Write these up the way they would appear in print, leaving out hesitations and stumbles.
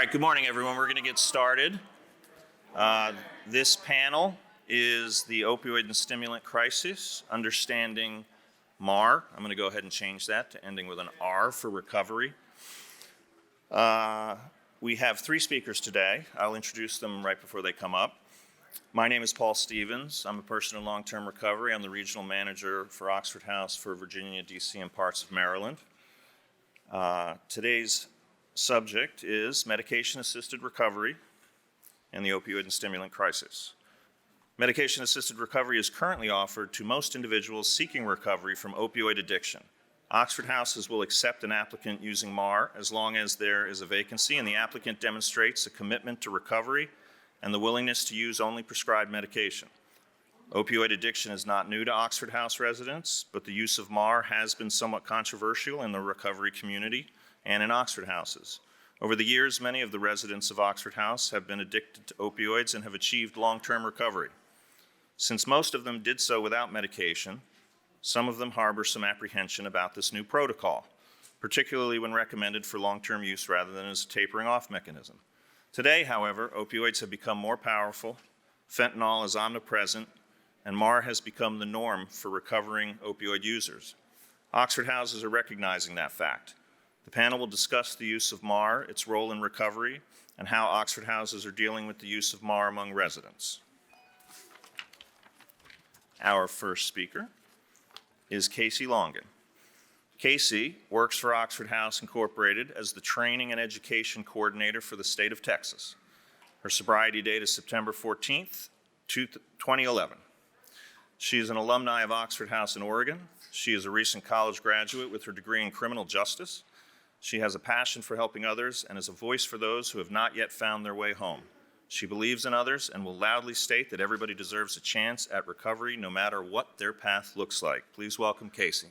right, good morning, everyone. We're going to get started. This panel is the opioid and stimulant crisis, understanding MAR. I'm going to go ahead and change that to ending with an R for recovery. We have three speakers today. I'll introduce them right before they come up. My name is Paul Stevens. I'm a person in long-term recovery. I'm the regional manager for Oxford House for Virginia, D.C., and parts of Maryland. Today's subject is medication-assisted recovery and the opioid and stimulant crisis. Medication-assisted recovery is currently offered to most individuals seeking recovery from opioid addiction. Oxford Houses will accept an applicant using MAR as long as there is a vacancy and the applicant demonstrates a commitment to recovery and the willingness to use only prescribed medication. Opioid addiction is not new to Oxford House residents, but the use of MAR has been somewhat controversial in the recovery community and in Oxford Houses. Over the years, many of the residents of Oxford House have been addicted to opioids and have achieved long-term recovery. Since most of them did so without medication, some of them harbor some apprehension about this new protocol, particularly when recommended for long-term use rather than as a tapering off mechanism. Today, however, opioids have become more powerful, fentanyl is omnipresent, and MAR has become the norm for recovering opioid users. Oxford Houses are recognizing that fact. The panel will discuss the use of MAR, its role in recovery, and how Oxford Houses are dealing with the use of MAR among residents. Our first speaker is Casey Longan. Casey works for Oxford House Incorporated as the Training and Education Coordinator for the state of Texas. Her sobriety date is September 14th, 2011. She is an alumni of Oxford House in Oregon. She is a recent college graduate with her degree in criminal justice. She has a passion for helping others and is a voice for those who have not yet found their way home. She believes in others and will loudly state that everybody deserves a chance at recovery no matter what their path looks like. Please welcome Casey.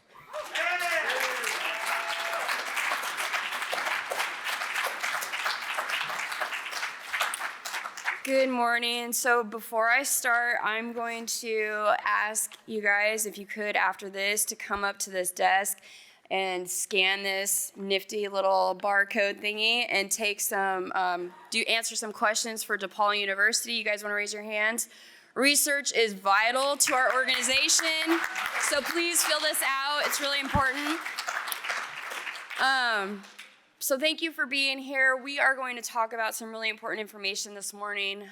Good morning. So before I start, I'm going to ask you guys, if you could, after this, to come up to this desk and scan this nifty little barcode thingy and take some, answer some questions for DePaul University. You guys want to raise your hands? Research is vital to our organization, so please fill this out. It's really important. So thank you for being here. We are going to talk about some really important information this morning.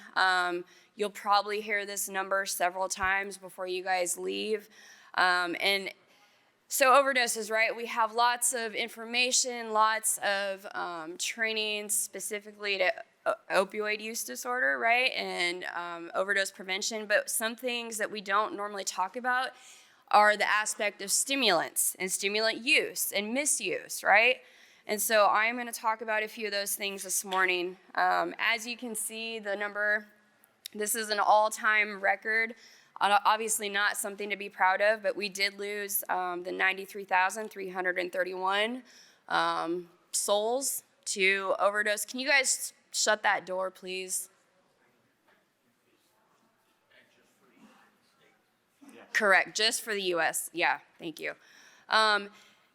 You'll probably hear this number several times before you guys leave. So overdoses, right? We have lots of information, lots of training specifically to opioid use disorder, right? And overdose prevention. But some things that we don't normally talk about are the aspect of stimulants and stimulant use and misuse, right? And so I'm going to talk about a few of those things this morning. As you can see, the number, this is an all-time record. Obviously not something to be proud of, but we did lose the 93,331 souls to overdose. Can you guys shut that door, please? Correct, just for the U.S. Yeah, thank you.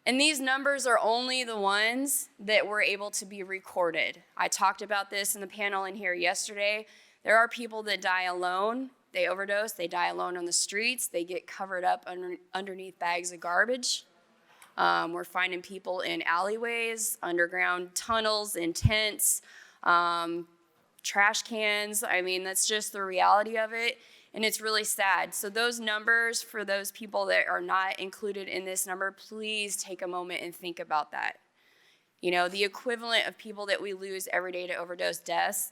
And these numbers are only the ones that were able to be recorded. I talked about this in the panel in here yesterday. There are people that die alone. They overdose, they die alone on the streets, they get covered up underneath bags of garbage. We're finding people in alleyways, underground tunnels, in tents, trash cans. I mean, that's just the reality of it, and it's really sad. So those numbers, for those people that are not included in this number, please take a moment and think about that. You know, the equivalent of people that we lose every day to overdose deaths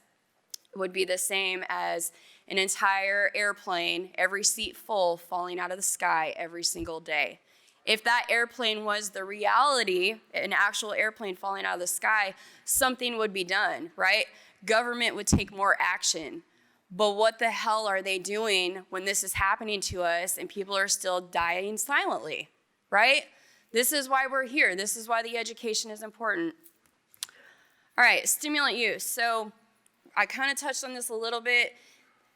would be the same as an entire airplane, every seat full, falling out of the sky every single day. If that airplane was the reality, an actual airplane falling out of the sky, something would be done, right? Government would take more action. But what the hell are they doing when this is happening to us and people are still dying silently, right? This is why we're here. This is why the education is important. All right, stimulant use. So I kind of touched on this a little bit.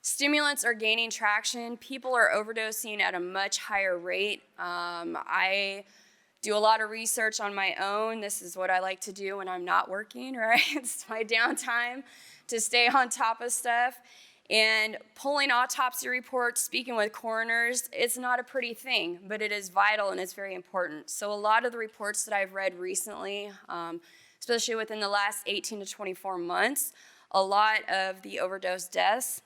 Stimulants are gaining traction. People are overdosing at a much higher rate. I do a lot of research on my own. This is what I like to do when I'm not working, right? It's my downtime to stay on top of stuff. And pulling autopsy reports, speaking with coroners, it's not a pretty thing, but it is vital and it's very important. So a lot of the reports that I've read recently, especially within the last 18 to 24 months, a lot of the overdose deaths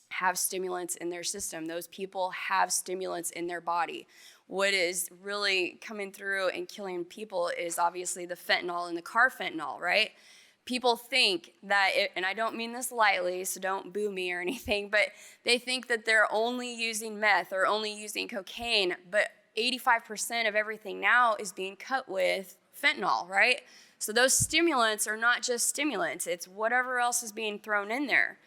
have stimulants in their system. Those people have stimulants in their body. What is really coming through and killing people is obviously the fentanyl and the carfentanil, right? People think that, and I don't mean this lightly, so don't boo me or anything, but they think that they're only using meth or only using cocaine, but 85% of everything now is being cut with fentanyl, right? So those stimulants are not just stimulants, it's whatever else is being thrown in there.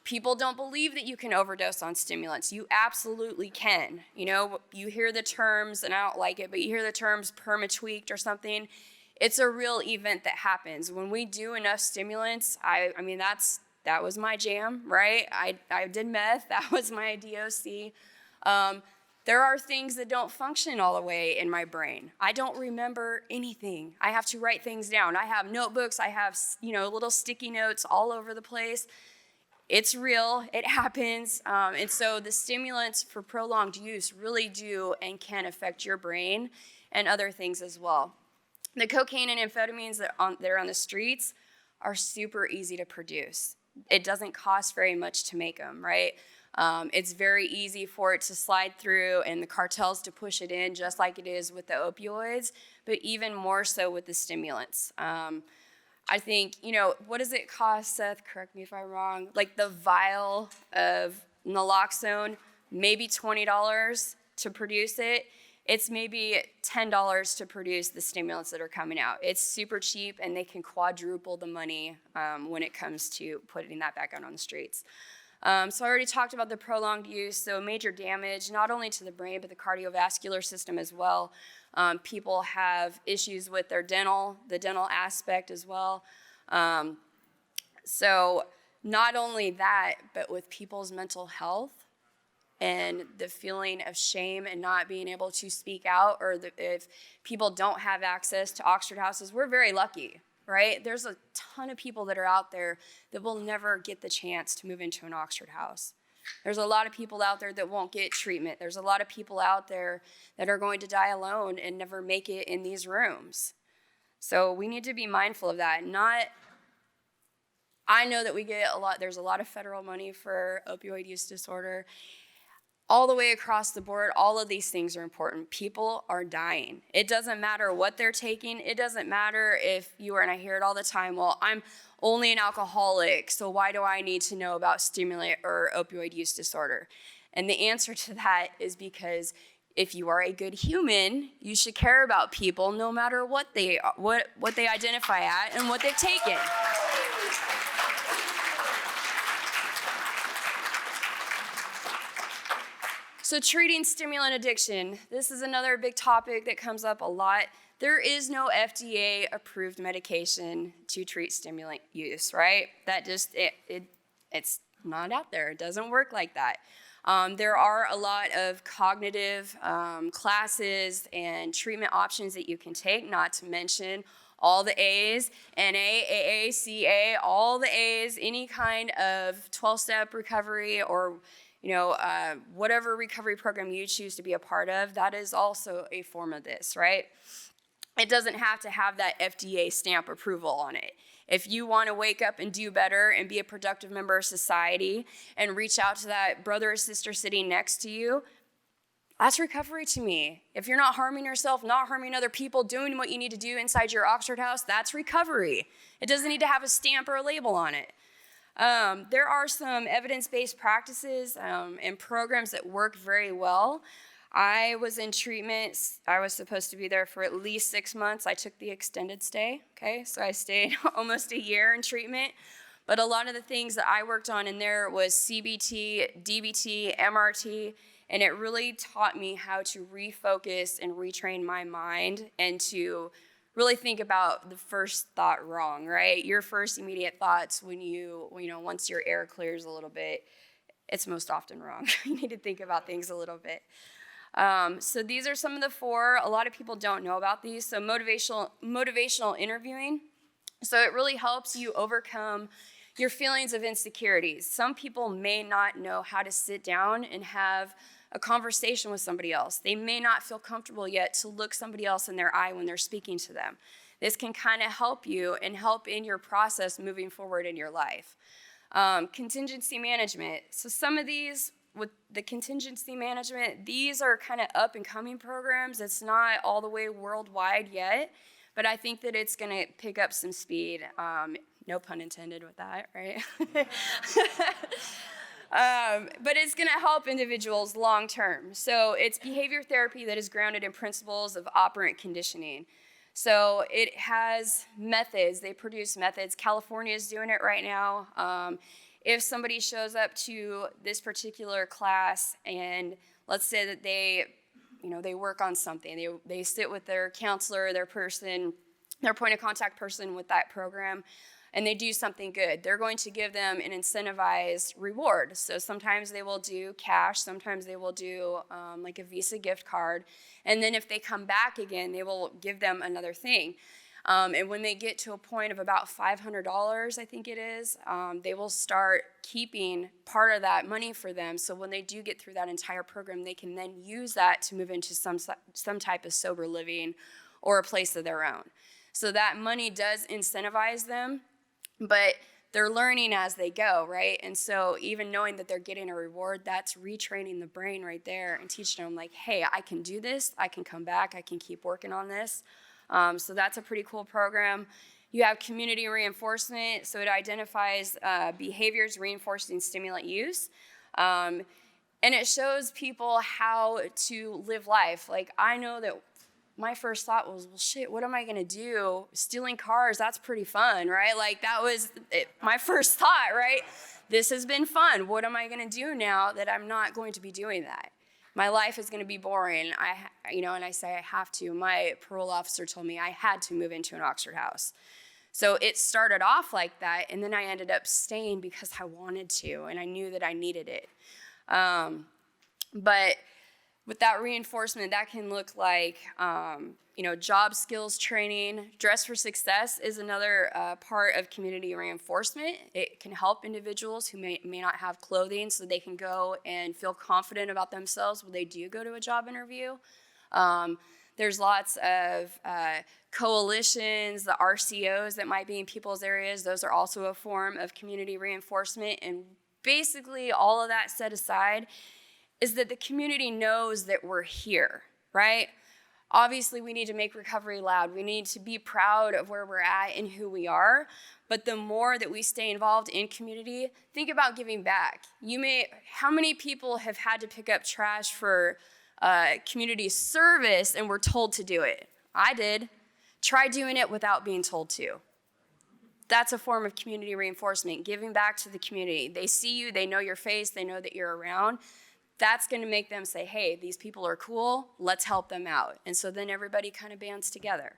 People don't believe that you can overdose on stimulants. You absolutely can. You know, you hear the terms, and I don't like it, but you hear the terms perma-tweaked or something. It's a real event that happens. When we do enough stimulants, I mean, that was my jam, right? I did meth, that was my DOC. There are things that don't function all the way in my brain. I don't remember anything. I have to write things down. I have notebooks, I have, little sticky notes all over the place. It's real, it happens. And so the stimulants for prolonged use really do and can affect your brain and other things as well. The cocaine and amphetamines that are on the streets are super easy to produce. It doesn't cost very much to make them, right? It's very easy for it to slide through and the cartels to push it in just like it is with the opioids, but even more so with the stimulants. I think, what does it cost, Seth? Correct me if I'm wrong. Like the vial of naloxone, maybe $20 to produce it. It's maybe $10 to produce the stimulants that are coming out. It's super cheap, and they can quadruple the money when it comes to putting that back out on the streets. So I already talked about the prolonged use, so major damage, not only to the brain, but the cardiovascular system as well. People have issues with the dental aspect as well. So not only that, but with people's mental health and the feeling of shame and not being able to speak out, or if people don't have access to Oxford houses, we're very lucky, right? There's a ton of people that are out there that will never get the chance to move into an Oxford house. There's a lot of people out there that won't get treatment. There's a lot of people out there that are going to die alone and never make it in these rooms. So we need to be mindful of that. I know that there's a lot of federal money for opioid use disorder. All the way across the board, all of these things are important. People are dying. It doesn't matter what they're taking. It doesn't matter if and I hear it all the time, well, I'm only an alcoholic, so why do I need to know about stimulant or opioid use disorder? And the answer to that is because if you are a good human, you should care about people no matter what they identify at and what they've taken. So treating stimulant addiction, this is another big topic that comes up a lot. There is no FDA-approved medication to treat stimulant use, right? That just, it's not out there. It doesn't work like that. There are a lot of cognitive classes and treatment options that you can take, not to mention all the A's, NA, AA, CA, all the A's, any kind of 12-step recovery or whatever recovery program you choose to be a part of, that is also a form of this, right? It doesn't have to have that FDA stamp approval on it. If you want to wake up and do better and be a productive member of society and reach out to that brother or sister sitting next to you, that's recovery to me. If you're not harming yourself, not harming other people, doing what you need to do inside your Oxford house, that's recovery. It doesn't need to have a stamp or a label on it. There are some evidence-based practices and programs that work very well. I was in treatment. I was supposed to be there for at least 6 months. I took the extended stay, okay? So I stayed almost a year in treatment. But a lot of the things that I worked on in there was CBT, DBT, MRT, and it really taught me how to refocus and retrain my mind and to really think about the first thought wrong, right? Your first immediate thoughts when once your air clears a little bit, it's most often wrong. You need to think about things a little bit. So these are some of the 4. A lot of people don't know about these. So motivational interviewing. So it really helps you overcome your feelings of insecurities. Some people may not know how to sit down and have a conversation with somebody else. They may not feel comfortable yet to look somebody else in their eye when they're speaking to them. This can kind of help you and help in your process moving forward in your life. Contingency management. So some of these, with the contingency management, these are kind of up and coming programs. It's not all the way worldwide yet, but I think that it's going to pick up some speed. No pun intended with that, right? But it's going to help individuals long term. So it's behavior therapy that is grounded in principles of operant conditioning. So it has methods. They produce methods. California is doing it right now. If somebody shows up to this particular class and let's say that they work on something, they sit with their counselor, their person, their point of contact person with that program, and they do something good, they're going to give them an incentivized reward. So sometimes they will do cash, sometimes they will do like a Visa gift card, and then if they come back again, they will give them another thing. And when they get to a point of about $500, I think it is, they will start keeping part of that money for them. So when they do get through that entire program, they can then use that to move into some type of sober living or a place of their own. So that money does incentivize them, but they're learning as they go, right? And so even knowing that they're getting a reward, that's retraining the brain right there and teaching them like, hey, I can do this, I can come back, I can keep working on this. So that's a pretty cool program. You have community reinforcement, so it identifies behaviors reinforcing stimulant use. And it shows people how to live life. Like, I know that my first thought was, well, shit, what am I gonna do? Stealing cars, that's pretty fun, right? Like, that was my first thought, right? This has been fun. What am I gonna do now that I'm not going to be doing that? My life is gonna be boring. And I say I have to. My parole officer told me I had to move into an Oxford house. So it started off like that, and then I ended up staying because I wanted to, and I knew that I needed it. But with that reinforcement, that can look like, job skills training. Dress for Success is another part of community reinforcement. It can help individuals who may not have clothing so they can go and feel confident about themselves when they do go to a job interview. There's lots of coalitions, the RCOs that might be in people's areas. Those are also a form of community reinforcement. And basically all of that set aside is that the community knows that we're here, right? Obviously, we need to make recovery loud. We need to be proud of where we're at and who we are. But the more that we stay involved in community, think about giving back. How many people have had to pick up trash for community service and were told to do it? I did. Try doing it without being told to. That's a form of community reinforcement, giving back to the community. They see you, they know your face, they know that you're around. That's going to make them say, hey, these people are cool, let's help them out. And so then everybody kind of bands together.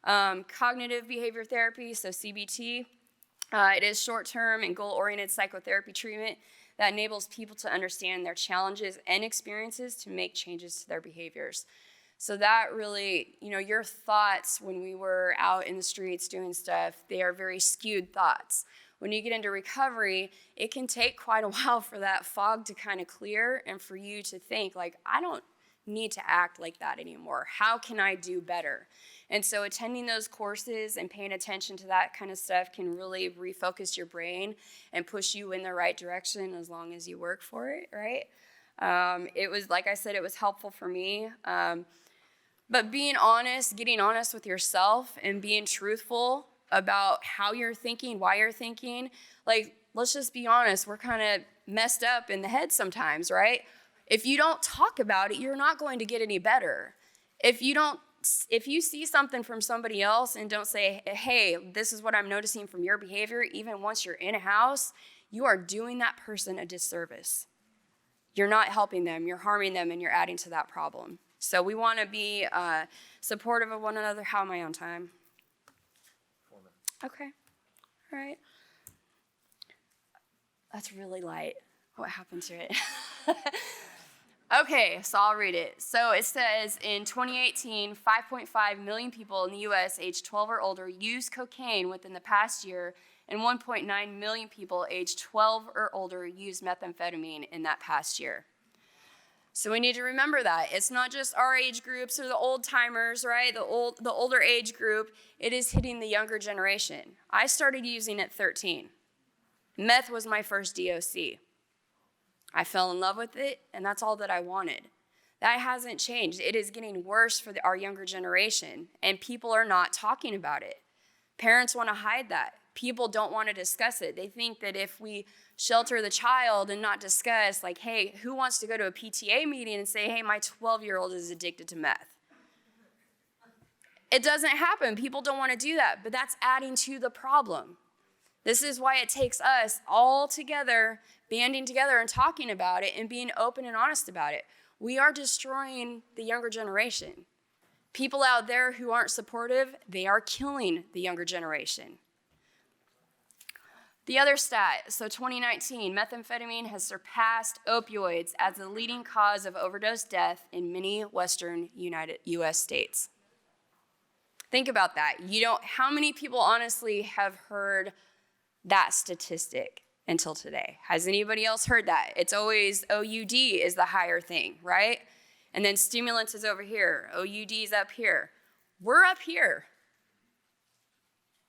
Cognitive behavior therapy, so CBT, it is short-term and goal-oriented psychotherapy treatment that enables people to understand their challenges and experiences to make changes to their behaviors. So that really, your thoughts when we were out in the streets doing stuff, they are very skewed thoughts. When you get into recovery, it can take quite a while for that fog to kind of clear and for you to think, like, I don't need to act like that anymore. How can I do better? And so attending those courses and paying attention to that kind of stuff can really refocus your brain and push you in the right direction as long as you work for it, right? It was, like I said, it was helpful for me. But being honest, getting honest with yourself and being truthful about how you're thinking, why you're thinking, like, let's just be honest, we're kind of messed up in the head sometimes, right? If you don't talk about it, you're not going to get any better. If you see something from somebody else and don't say, hey, this is what I'm noticing from your behavior, even once you're in a house, you are doing that person a disservice. You're not helping them, you're harming them, and you're adding to that problem. So we want to be supportive of one another. How am I on time? Okay, all right. That's really light. What happened to it? Okay, so I'll read it. So it says in 2018, 5.5 million people in the U.S. aged 12 or older used cocaine within the past year, and 1.9 million people aged 12 or older used methamphetamine in that past year. So we need to remember that. It's not just our age groups or the old timers, right? The older age group. It is hitting the younger generation. I started using at 13. Meth was my first DOC. I fell in love with it, and that's all that I wanted. That hasn't changed. It is getting worse for our younger generation, and people are not talking about it. Parents want to hide that. People don't want to discuss it. They think that if we shelter the child and not discuss, like, hey, who wants to go to a PTA meeting and say, hey, my 12-year-old is addicted to meth? It doesn't happen. People don't want to do that, but that's adding to the problem. This is why it takes us all together, banding together and talking about it and being open and honest about it. We are destroying the younger generation. People out there who aren't supportive, they are killing the younger generation. The other stat, so 2019, methamphetamine has surpassed opioids as the leading cause of overdose death in many western U.S. states. Think about that. How many people honestly have heard that statistic until today? Has anybody else heard that? It's always OUD is the higher thing, right? And then stimulants is over here. OUD is up here. We're up here.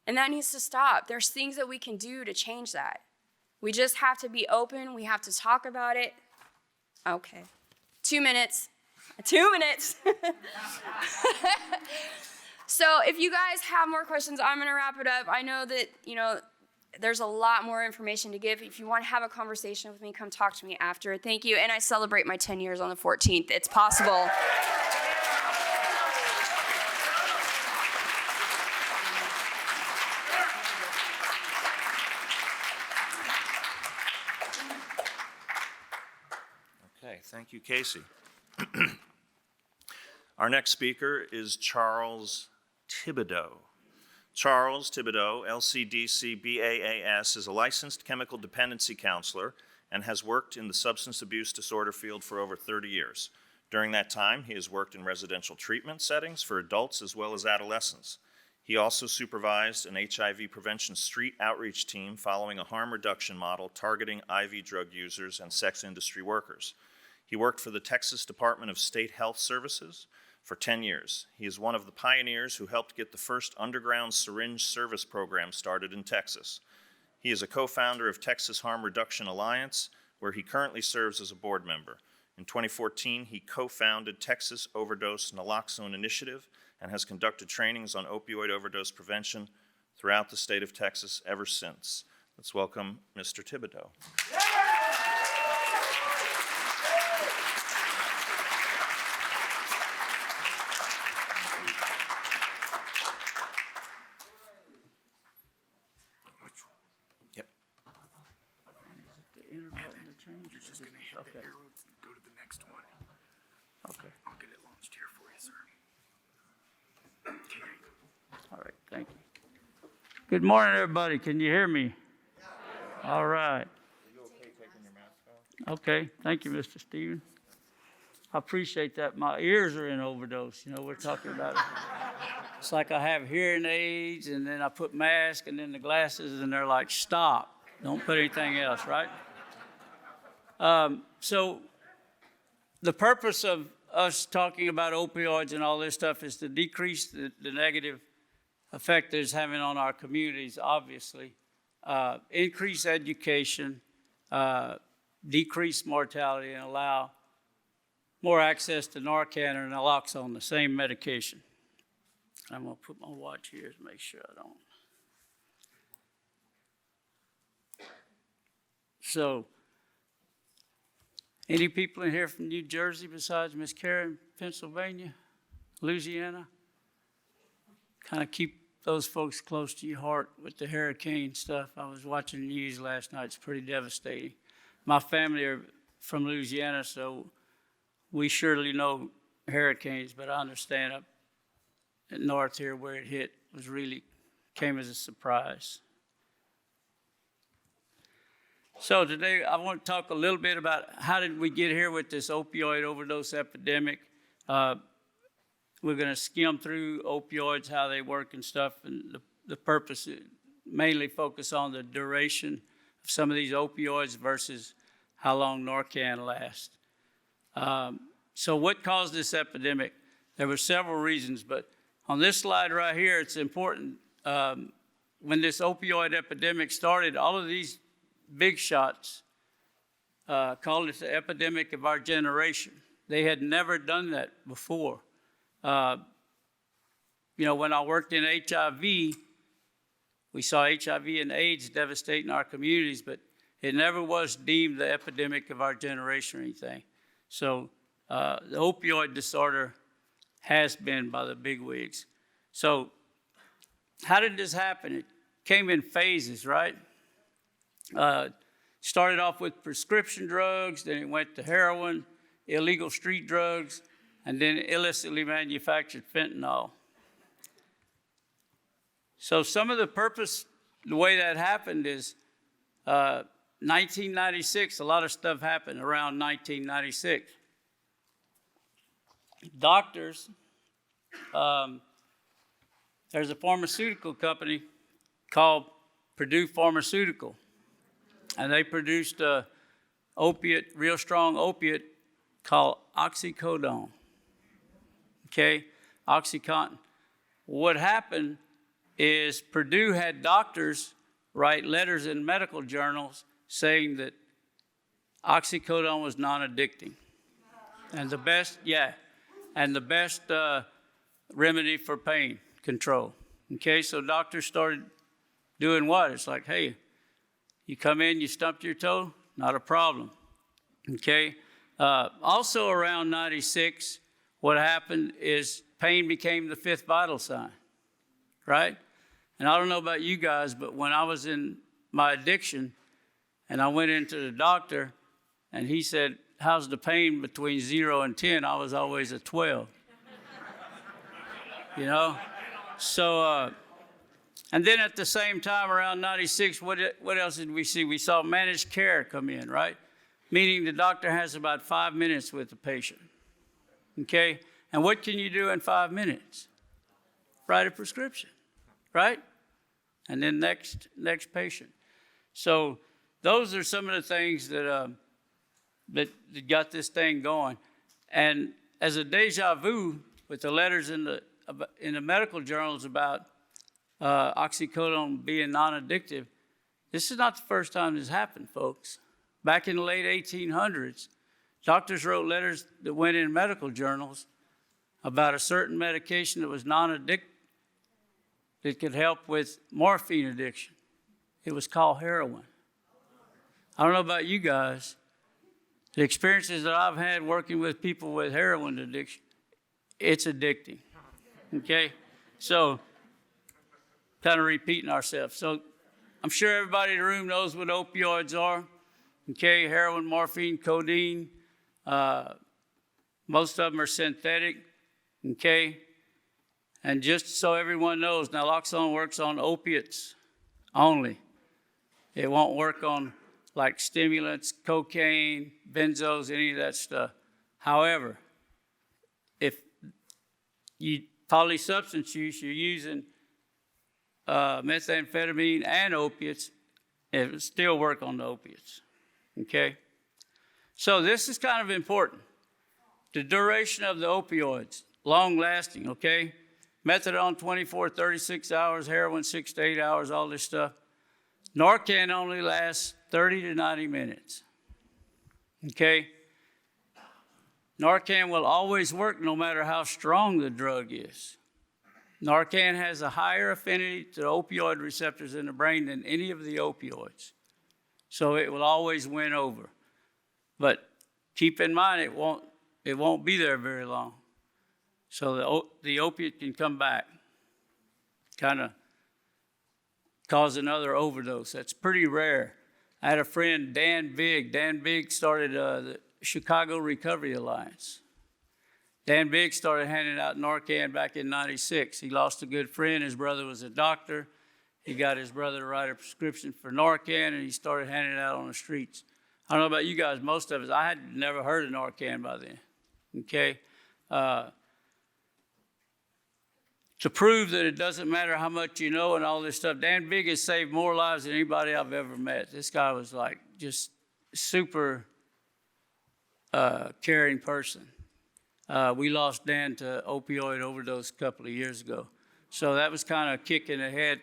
And that needs to stop. There's things that we can do to change that. We just have to be open. We have to talk about it. Okay. 2 minutes. 2 minutes. So if you guys have more questions, I'm going to wrap it up. I know that, there's a lot more information to give. If you want to have a conversation with me, come talk to me after. Thank you. And I celebrate my 10 years on the 14th. It's possible. Okay, thank you, Casey. Our next speaker is Charles Thibodeau. Charles Thibodeau, LCDC BAAS, is a licensed chemical dependency counselor and has worked in the substance abuse disorder field for over 30 years. During that time, he has worked in residential treatment settings for adults as well as adolescents. He also supervised an HIV prevention street outreach team following a harm reduction model targeting IV drug users and sex industry workers. He worked for the Texas Department of State Health Services for 10 years. He is one of the pioneers who helped get the first underground syringe service program started in Texas. He is a co-founder of Texas Harm Reduction Alliance, where he currently serves as a board member. In 2014, he co-founded Texas Overdose Naloxone Initiative and has conducted trainings on opioid overdose prevention throughout the state of Texas ever since. Let's welcome Mr. Thibodeau. You're just going to hit the arrows and go to the next one. Okay. I'll get it launched here for you, sir. Okay, here you go. All right, thank you. Good morning, everybody. Can you hear me? All right. Are you okay taking your mask off? Okay, thank you, Mr. Stevens. I appreciate that. My ears are in overdose. We're talking about it. It's like I have hearing aids, and then I put mask, and then the glasses, and they're like, stop. Don't put anything else, right? So the purpose of us talking about opioids and all this stuff is to decrease the negative effect it's having on our communities, obviously. Increase education, decrease mortality, and allow more access to Narcan and naloxone, the same medication. I'm going to put my watch here to make sure I don't. So, any people in here from New Jersey besides Miss Karen, Pennsylvania, Louisiana? Kind of keep those folks close to your heart with the hurricane stuff. I was watching the news last night. It's pretty devastating. My family are from Louisiana, so we surely know hurricanes, but I understand up north here where it hit came as a surprise. So today I want to talk a little bit about how did we get here with this opioid overdose epidemic. We're going to skim through opioids, how they work and stuff, and the purpose is mainly focus on the duration of some of these opioids versus how long Narcan lasts. So what caused this epidemic? There were several reasons, but on this slide right here, it's important. When this opioid epidemic started, all of these big shots called it the epidemic of our generation. They had never done that before. When I worked in HIV, we saw HIV and AIDS devastating our communities, but it never was deemed the epidemic of our generation or anything. So the opioid disorder has been by the bigwigs. So how did this happen? It came in phases, right? Started off with prescription drugs, then it went to heroin, illegal street drugs, and then illicitly manufactured fentanyl. So some of the way that happened is 1996, a lot of stuff happened around 1996. Doctors, there's a pharmaceutical company called Purdue Pharmaceutical, and they produced a real strong opiate called oxycodone. Okay, OxyContin. What happened is Purdue had doctors write letters in medical journals saying that oxycodone was non-addicting, and the best remedy for pain control. Okay, so doctors started doing what? It's like, hey, you come in, you stumped your toe, not a problem. Okay, also around 96, what happened is pain became the fifth vital sign, right? And I don't know about you guys, but when I was in my addiction and I went into the doctor and he said, how's the pain between 0 and 10? I was always a 12. So, and then at the same time, around 96, what else did we see? We saw managed care come in, right? Meaning the doctor has about 5 minutes with the patient, okay? And what can you do in 5 minutes? Write a prescription, right? And then next patient. So those are some of the things that got this thing going. And as a deja vu with the letters in the medical journals about oxycodone being non-addictive, this is not the first time this happened, folks. Back in the late 1800s, doctors wrote letters that went in medical journals about a certain medication that was non-addictive that could help with morphine addiction. It was called heroin. I don't know about you guys. The experiences that I've had working with people with heroin addiction, it's addicting, okay? So, kind of repeating ourselves. So, I'm sure everybody in the room knows what opioids are, okay? Heroin, morphine, codeine. Most of them are synthetic, okay? And just so everyone knows, naloxone works on opiates only. It won't work on like stimulants, cocaine, benzos, any of that stuff. However, if you polysubstance use, you're using methamphetamine and opiates, it will still work on the opiates, okay? So this is kind of important. The duration of the opioids, long-lasting, okay? Methadone, 24, 36 hours, heroin, 6 to 8 hours, all this stuff. Narcan only lasts 30 to 90 minutes, okay? Narcan will always work no matter how strong the drug is. Narcan has a higher affinity to opioid receptors in the brain than any of the opioids. So it will always win over. But keep in mind, it won't be there very long. So the opiate can come back, kind of cause another overdose. That's pretty rare. I had a friend, Dan Bigg. Dan Bigg started the Chicago Recovery Alliance. Dan Bigg started handing out Narcan back in 96. He lost a good friend. His brother was a doctor. he got his brother to write a prescription for Narcan, and he started handing it out on the streets. I don't know about you guys, most of us, I had never heard of Narcan by then, okay? To prove that it doesn't matter how much you know and all this stuff, Dan Big has saved more lives than anybody I've ever met. This guy was like just super caring person. We lost Dan to opioid overdose a couple of years ago. So that was kind of a kick in the head,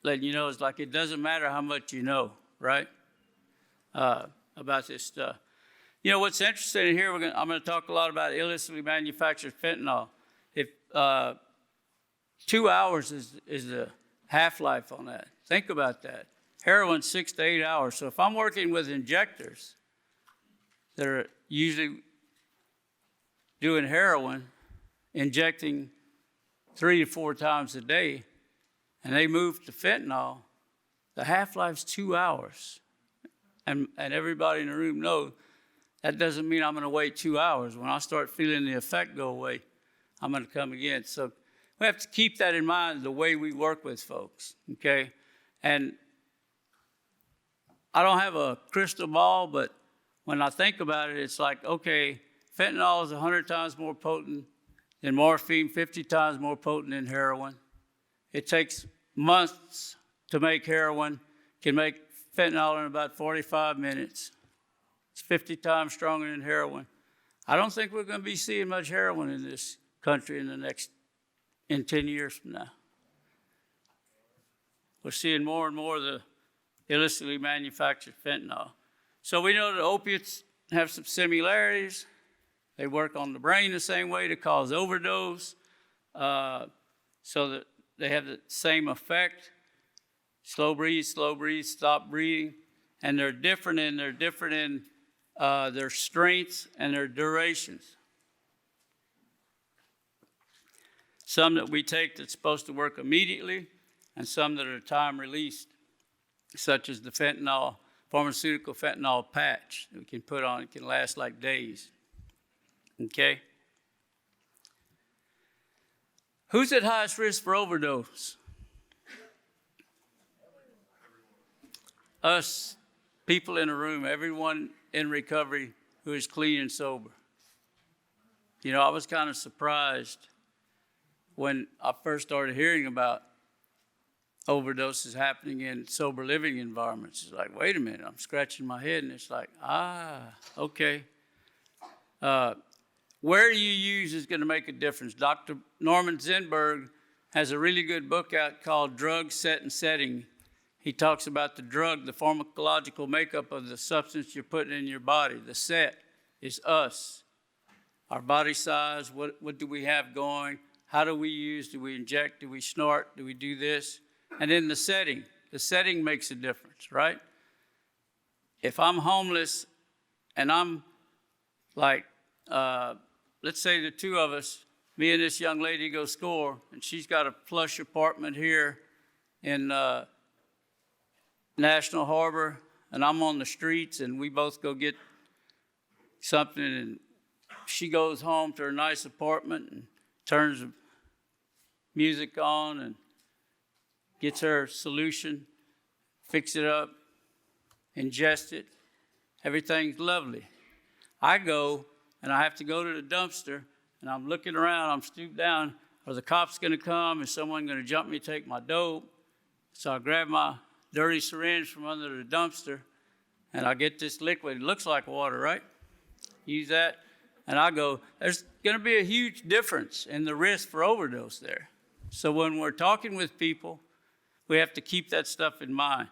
letting you know it's like it doesn't matter how much you know, right? About this stuff. You know, what's interesting in here, I'm going to talk a lot about illicitly manufactured fentanyl. If 2 hours is the half-life on that. Think about that. Heroin, 6 to 8 hours. So if I'm working with injectors that are usually doing heroin, injecting 3 to 4 times a day, and they move to fentanyl, the half-life's 2 hours. And everybody in the room knows that doesn't mean I'm going to wait 2 hours. When I start feeling the effect go away, I'm going to come again. So we have to keep that in mind, the way we work with folks, okay? And I don't have a crystal ball, but when I think about it, it's like, okay, fentanyl is 100 times more potent than morphine, 50 times more potent than heroin. It takes months to make heroin, can make fentanyl in about 45 minutes. It's 50 times stronger than heroin. I don't think we're going to be seeing much heroin in this country in 10 years from now. We're seeing more and more of the illicitly manufactured fentanyl. So we know that opiates have some similarities. They work on the brain the same way to cause overdose, so that they have the same effect. Slow breathe, stop breathing. And they're different in their strengths and their durations. Some that we take that's supposed to work immediately, and some that are time released, such as the fentanyl, pharmaceutical fentanyl patch that we can put on. It can last like days. Okay? Who's at highest risk for overdose? Us, people in the room, everyone in recovery who is clean and sober. You know, I was kind of surprised when I first started hearing about overdoses happening in sober living environments. It's like, wait a minute, I'm scratching my head, and it's like, okay. Where you use is going to make a difference. Dr. Norman Zinberg has a really good book out called Drug, Set, and Setting. He talks about the drug, the pharmacological makeup of the substance you're putting in your body. The set is us, our body size, what do we have going, how do we use, do we inject, do we snort, do we do this? And then the setting makes a difference, right? If I'm homeless and I'm like, let's say the two of us, me and this young lady go score, and she's got a plush apartment here in National Harbor, and I'm on the streets, and we both go get something, and she goes home to her nice apartment and turns the music on and gets her solution, fix it up, ingest it. Everything's lovely. I go, and I have to go to the dumpster, and I'm looking around, I'm stooped down. Are the cops going to come? Is someone going to jump me, take my dope? So I grab my dirty syringe from under the dumpster, and I get this liquid. It looks like water, right? Use that, and I go, there's going to be a huge difference in the risk for overdose there. So when we're talking with people, we have to keep that stuff in mind.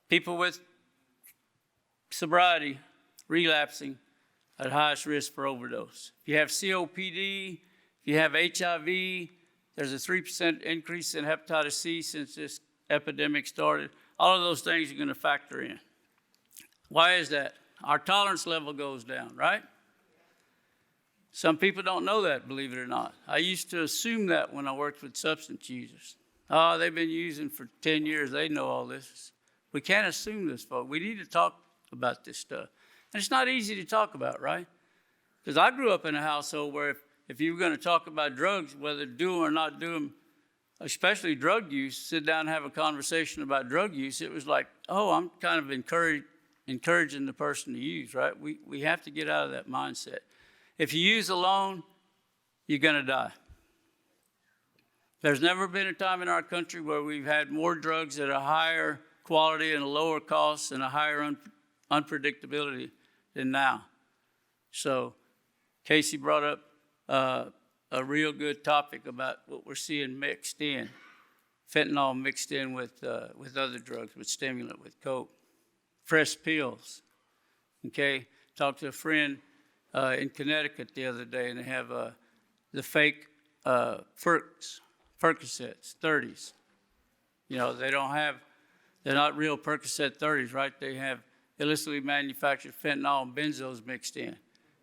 People with sobriety, relapsing, at highest risk for overdose. If you have COPD, if you have HIV, there's a 3% increase in hepatitis C since this epidemic started. All of those things are going to factor in. Why is that? Our tolerance level goes down, right? Some people don't know that, believe it or not. I used to assume that when I worked with substance users. Oh, they've been using for 10 years. They know all this. We can't assume this, folks. We need to talk about this stuff. And it's not easy to talk about, right? Because I grew up in a household where if you were going to talk about drugs, whether do them or not do them, especially drug use, sit down and have a conversation about drug use, it was like, oh, I'm kind of encouraging the person to use, right? We have to get out of that mindset. If you use alone, you're going to die. There's never been a time in our country where we've had more drugs at a higher quality and a lower cost and a higher unpredictability than now. So Casey brought up a real good topic about what we're seeing mixed in. Fentanyl mixed in with other drugs, with stimulant, with coke. Fresh pills, okay? Talked to a friend in Connecticut the other day, and they have the fake Percocets, 30s. You know, they're not real Percocet 30s, right? They have illicitly manufactured fentanyl and benzos mixed in.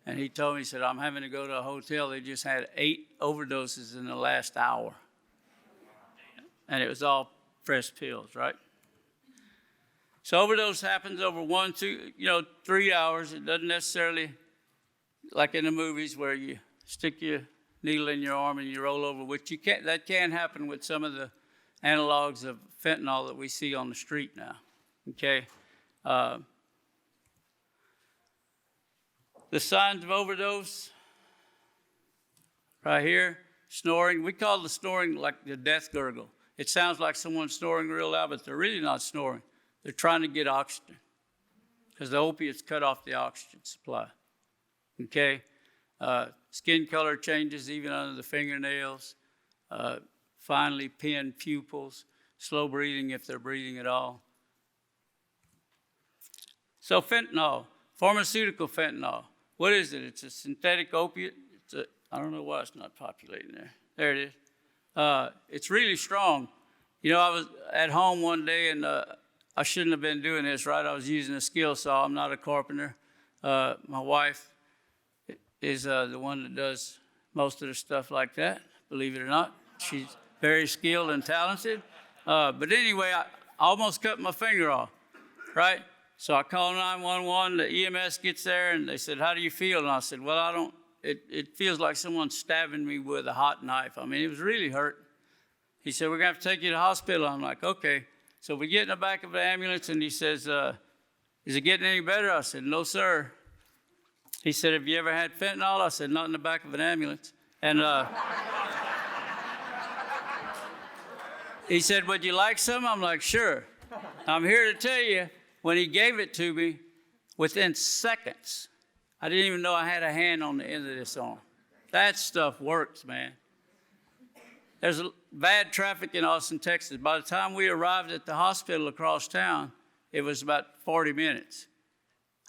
And he told me, he said, I'm having to go to a hotel. They just had 8 overdoses in the last hour. And it was all fresh pills, right? So overdose happens over 1, 2, 3 hours. It doesn't necessarily, like in the movies where you stick your needle in your arm and you roll over, which that can happen with some of the analogs of fentanyl that we see on the street now, okay? The signs of overdose, right here, snoring. We call the snoring like the death gurgle. It sounds like someone's snoring real loud, but they're really not snoring. They're trying to get oxygen because the opiates cut off the oxygen supply, okay? Skin color changes even under the fingernails. Finally, pinned pupils, slow breathing if they're breathing at all. So fentanyl, pharmaceutical fentanyl. What is it? It's a synthetic opiate. I don't know why it's not populating there. There it is. It's really strong. You know, I was at home one day and I shouldn't have been doing this, right? I was using a skill saw. I'm not a carpenter. My wife is the one that does most of the stuff like that, believe it or not. She's very skilled and talented. But anyway, I almost cut my finger off, right? So I called 911, the EMS gets there, and they said, how do you feel? And I said, well, it feels like someone's stabbing me with a hot knife. I mean, it was really hurt. He said, we're going to have to take you to the hospital. I'm like, okay. So we get in the back of the ambulance, and he says, is it getting any better? I said, no, sir. He said, have you ever had fentanyl? I said, not in the back of an ambulance. And he said, would you like some? I'm like, sure. I'm here to tell you, when he gave it to me, within seconds, I didn't even know I had a hand on the end of this arm. That stuff works, man. There's bad traffic in Austin, Texas. By the time we arrived at the hospital across town, it was about 40 minutes.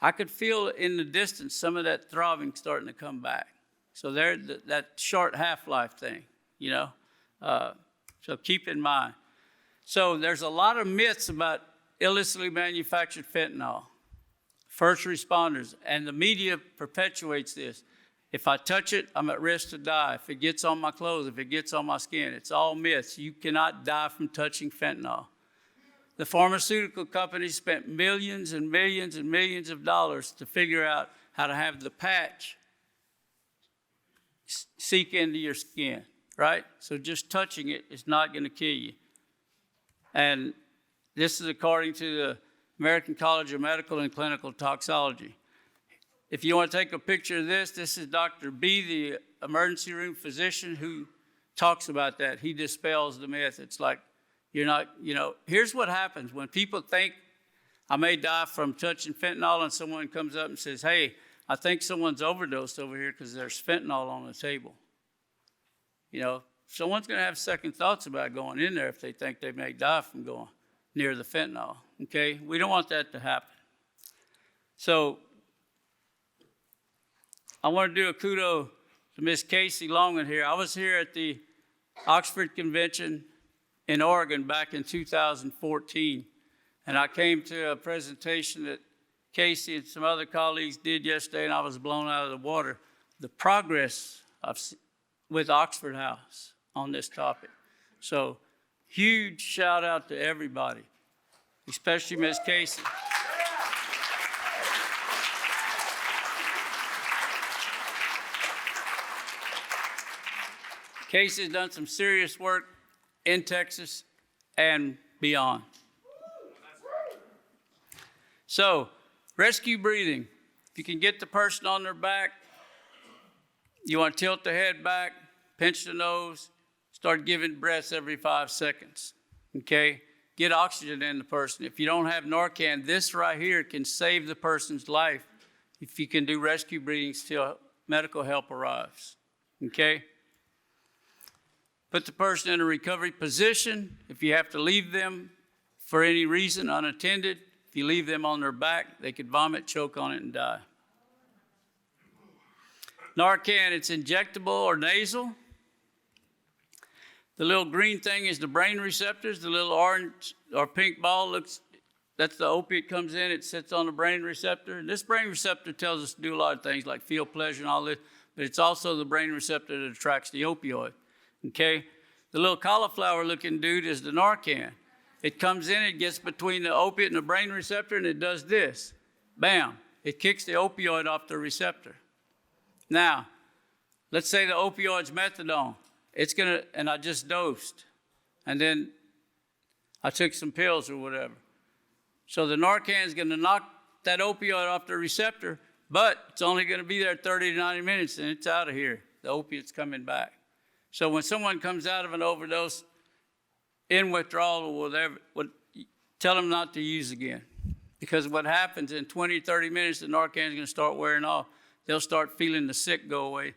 I could feel in the distance some of that throbbing starting to come back. So there, that short half-life thing, So keep in mind. So there's a lot of myths about illicitly manufactured fentanyl. First responders, and the media perpetuates this. If I touch it, I'm at risk to die. If it gets on my clothes, if it gets on my skin, it's all myths. You cannot die from touching fentanyl. The pharmaceutical companies spent millions and millions and millions of dollars to figure out how to have the patch seep into your skin, right? So just touching it is not going to kill you. And this is according to the American College of Medical and Clinical Toxicology. If you want to take a picture of this, this is Dr. B, the emergency room physician, who talks about that. He dispels the myth. It's like, you're not, here's what happens when people think I may die from touching fentanyl and someone comes up and says, hey, I think someone's overdosed over here because there's fentanyl on the table. Someone's going to have second thoughts about going in there if they think they may die from going near the fentanyl, okay? We don't want that to happen. So I want to do a kudo to Miss Casey Longman here. I was here at the Oxford Convention in Oregon back in 2014, and I came to a presentation that Casey and some other colleagues did yesterday, and I was blown out of the water. The progress with Oxford House on this topic. So huge shout out to everybody, especially Ms. Casey. Casey's done some serious work in Texas and beyond. So, rescue breathing. If you can get the person on their back, you want to tilt the head back, pinch the nose, start giving breaths every 5 seconds, okay? Get oxygen in the person. If you don't have Narcan, this right here can save the person's life if you can do rescue breathing till medical help arrives, okay? Put the person in a recovery position. If you have to leave them for any reason unattended, if you leave them on their back, they could vomit, choke on it, and die. Narcan, it's injectable or nasal. The little green thing is the brain receptors. The little orange or pink ball that's the opiate comes in, it sits on the brain receptor. And this brain receptor tells us to do a lot of things like feel pleasure and all this, but it's also the brain receptor that attracts the opioid, okay? The little cauliflower looking dude is the Narcan. It comes in, it gets between the opiate and the brain receptor, and it does this. Bam, it kicks the opioid off the receptor. Now, let's say the opioid's methadone. It's gonna, and I just dosed, and then I took some pills or whatever. So the Narcan's gonna knock that opioid off the receptor, but it's only gonna be there 30 to 90 minutes, and it's out of here. The opiate's coming back. So when someone comes out of an overdose, in withdrawal or whatever, tell them not to use again. Because what happens in 20, 30 minutes, the Narcan's gonna start wearing off. They'll start feeling the sick go away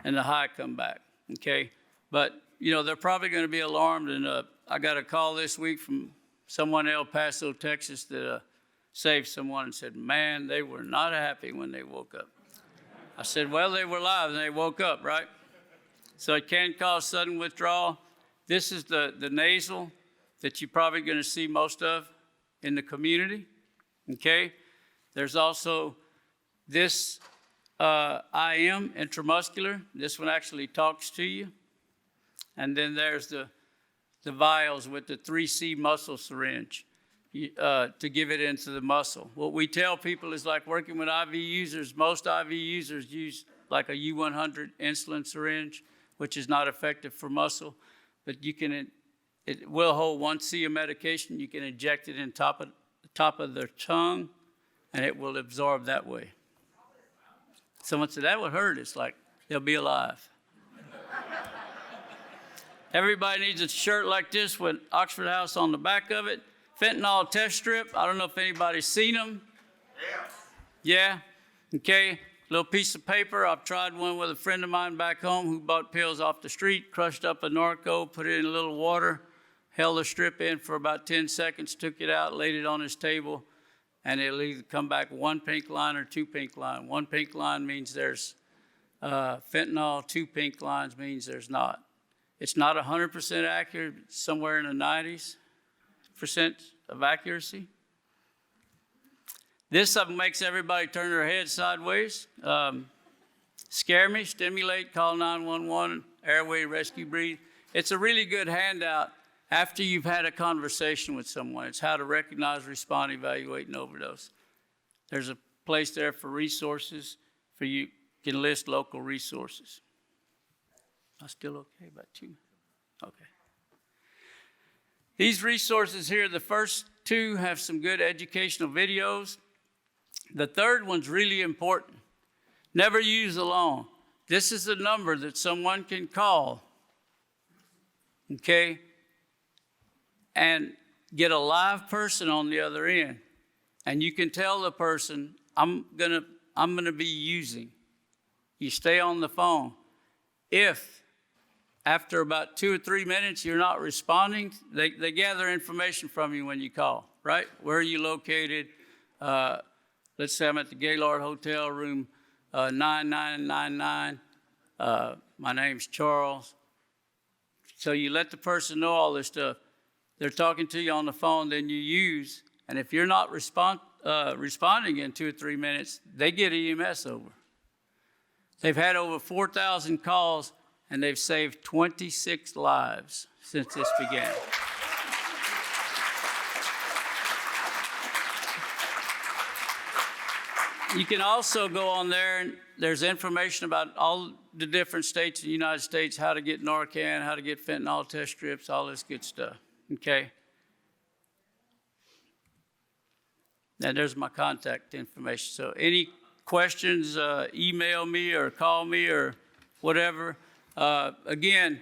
and the high come back, okay? But, you know, they're probably gonna be alarmed. And I got a call this week from someone in El Paso, Texas that saved someone and said, man, they were not happy when they woke up. I said, well, they were alive and they woke up, right? So it can cause sudden withdrawal. This is the nasal that you're probably gonna see most of in the community, okay? There's also this IM, intramuscular. This one actually talks to you. And then there's the vials with the 3C muscle syringe to give it into the muscle. What we tell people is like working with IV users, most IV users use like a U100 insulin syringe, which is not effective for muscle, but it will hold 1C of medication. You can inject it in the top of their tongue, and it will absorb that way. Someone said, that would hurt. It's like, they'll be alive. Everybody needs a shirt like this with Oxford House on the back of it. Fentanyl test strip. I don't know if anybody's seen them. Yeah? Okay. Little piece of paper. I've tried one with a friend of mine back home who bought pills off the street, crushed up a narco, put it in a little water, held the strip in for about 10 seconds, took it out, laid it on his table, and it'll either come back 1 pink line or 2 pink line. 1 pink line means there's fentanyl, 2 pink lines means there's not. It's not 100% accurate, it's somewhere in the 90s% of accuracy. This makes everybody turn their head sideways. Scare me, stimulate, call 911, airway, rescue, breathe. It's a really good handout after you've had a conversation with someone. It's how to recognize, respond, evaluate, and overdose. There's a place there for resources for you can list local resources. Am I still okay? About 2? Okay. These resources here, the first 2 have some good educational videos. The third one's really important. Never use alone. This is a number that someone can call, okay, and get a live person on the other end. And you can tell the person, I'm gonna be using. You stay on the phone. If after about 2 or 3 minutes you're not responding, they gather information from you when you call, right? Where are you located? Let's say I'm at the Gaylord Hotel, room 9999. My name's Charles. So you let the person know all this stuff. They're talking to you on the phone, then you use. And if you're not responding in 2 or 3 minutes, they get EMS over. They've had over 4,000 calls, and they've saved 26 lives since this began. You can also go on there, and there's information about all the different states in the United States, how to get Narcan, how to get fentanyl test strips, all this good stuff, okay? And there's my contact information. So any questions, email me or call me or whatever. Again,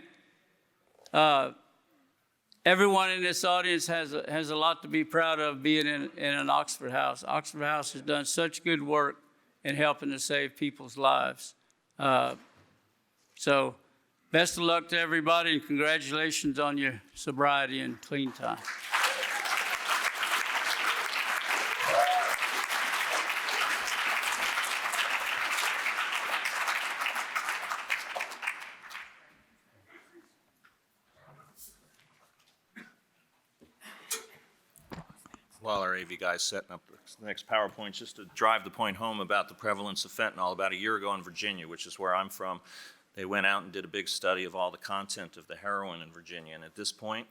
everyone in this audience has a lot to be proud of being in an Oxford House. Oxford House has done such good work in helping to save people's lives. So best of luck to everybody, and congratulations on your sobriety and clean time. While our AV guy's setting up the next PowerPoint, just to drive the point home about the prevalence of fentanyl, about a year ago in Virginia, which is where I'm from, they went out and did a big study of all the content of the heroin in Virginia. And at this point,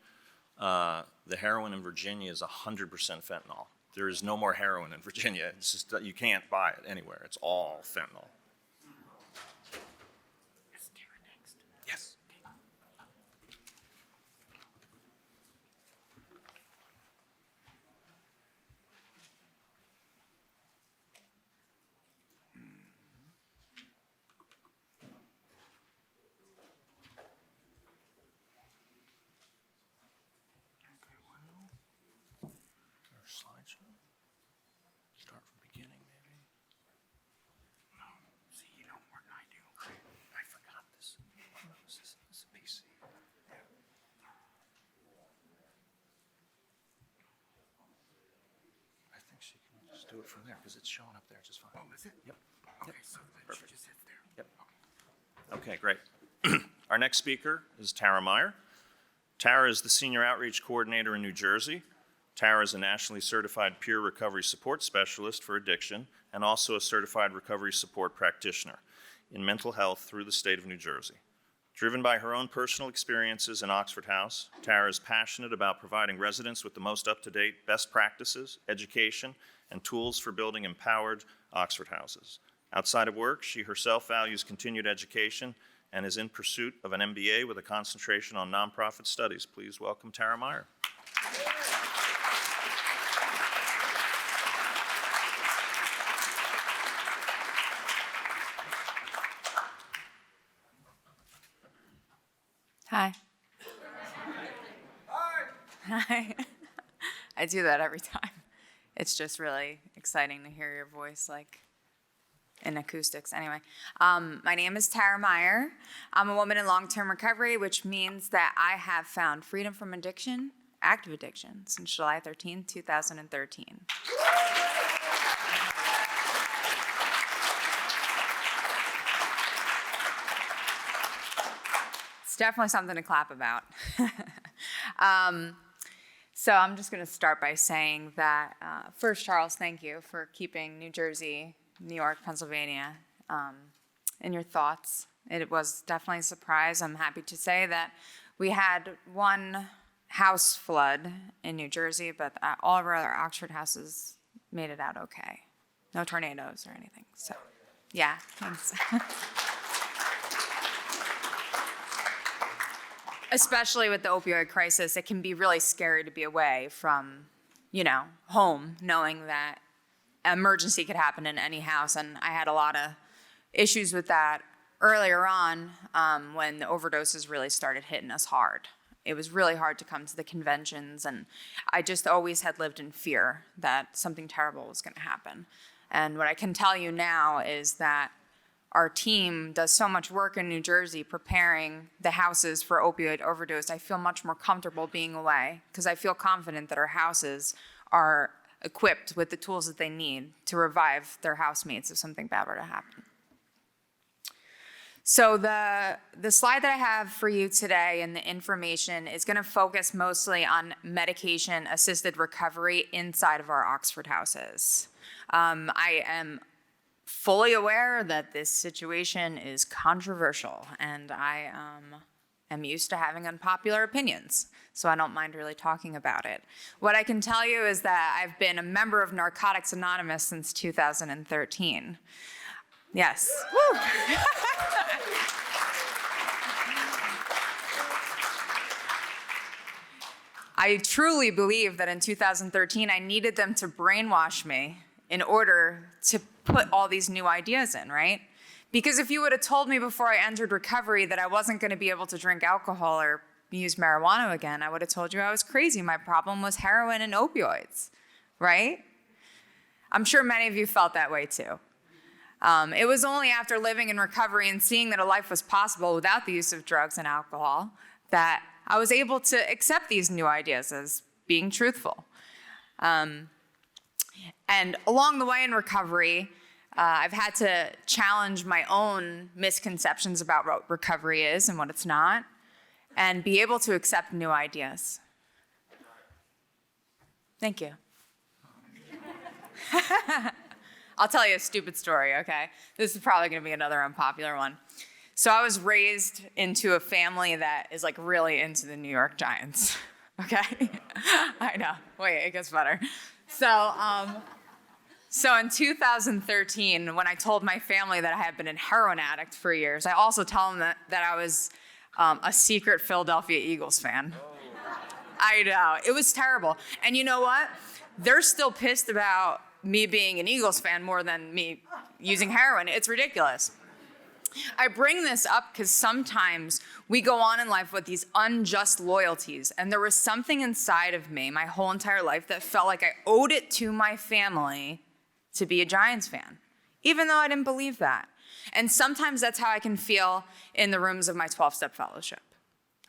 the heroin in Virginia is 100% fentanyl. There is no more heroin in Virginia. It's just that you can't buy it anywhere. It's all fentanyl. Yes. Slideshow. Start from beginning, maybe. No, see, you know more than I do. I forgot this. This is a PC. I think she can just do it from there because it's showing up there just fine. Oh, is it? Yep. Okay, so then she just hits there. Yep. Okay, great. Our next speaker is Tara Meyer. Tara is the Senior Outreach Coordinator in New Jersey. Tara is a nationally certified peer recovery support specialist for addiction and also a certified recovery support practitioner in mental health through the state of New Jersey. Driven by her own personal experiences in Oxford House, Tara is passionate about providing residents with the most up-to-date best practices, education, and tools for building empowered Oxford houses. Outside of work, she herself values continued education and is in pursuit of an MBA with a concentration on nonprofit studies. Please welcome Tara Meyer. Hi. Hi. I do that every time. It's just really exciting to hear your voice, like in acoustics. Anyway, my name is Tara Meyer. I'm a woman in long-term recovery, which means that I have found freedom from addiction, active addiction, since July 13, 2013. It's definitely something to clap about. So I'm just going to start by saying that, first, Charles, thank you for keeping New Jersey, New York, Pennsylvania in your thoughts. It was definitely a surprise. I'm happy to say that we had one house flood in New Jersey, but all of our other Oxford houses made it out okay. No tornadoes or anything. So, yeah, thanks. Especially with the opioid crisis, it can be really scary to be away from, home, knowing that an emergency could happen in any house. And I had a lot of issues with that earlier on when the overdoses really started hitting us hard. It was really hard to come to the conventions, and I just always had lived in fear that something terrible was going to happen. And what I can tell you now is that our team does so much work in New Jersey preparing the houses for opioid overdose. I feel much more comfortable being away because I feel confident that our houses are equipped with the tools that they need to revive their housemates if something bad were to happen. So the slide that I have for you today and the information is going to focus mostly on medication-assisted recovery inside of our Oxford houses. I am fully aware that this situation is controversial, and I am am used to having unpopular opinions, so I don't mind really talking about it. What I can tell you is that I've been a member of Narcotics Anonymous since 2013. Yes. Woo. I truly believe that in 2013, I needed them to brainwash me in order to put all these new ideas in, right? Because if you would have told me before I entered recovery that I wasn't going to be able to drink alcohol or use marijuana again, I would have told you I was crazy. My problem was heroin and opioids, right? I'm sure many of you felt that way too. It was only after living in recovery and seeing that a life was possible without the use of drugs and alcohol that I was able to accept these new ideas as being truthful. And along the way in recovery, I've had to challenge my own misconceptions about what recovery is and what it's not, and be able to accept new ideas. Thank you. I'll tell you a stupid story, okay? This is probably gonna be another unpopular one. So I was raised into a family that is like really into the New York Giants, okay? I know, wait, it gets better. So in 2013, when I told my family that I had been a heroin addict for years, I also told them that I was a secret Philadelphia Eagles fan. I know, it was terrible. And you know what? They're still pissed about me being an Eagles fan more than me using heroin. It's ridiculous. I bring this up because sometimes we go on in life with these unjust loyalties, and there was something inside of me my whole entire life that felt like I owed it to my family to be a Giants fan, even though I didn't believe that. And sometimes that's how I can feel in the rooms of my 12-step fellowship,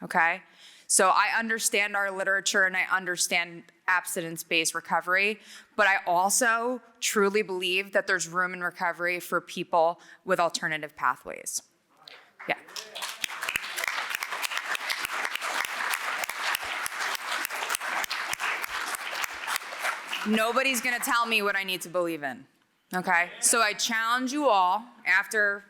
okay? So I understand our literature and I understand abstinence-based recovery, but I also truly believe that there's room in recovery for people with alternative pathways. Yeah. Nobody's gonna tell me what I need to believe in, okay? So I challenge you all after,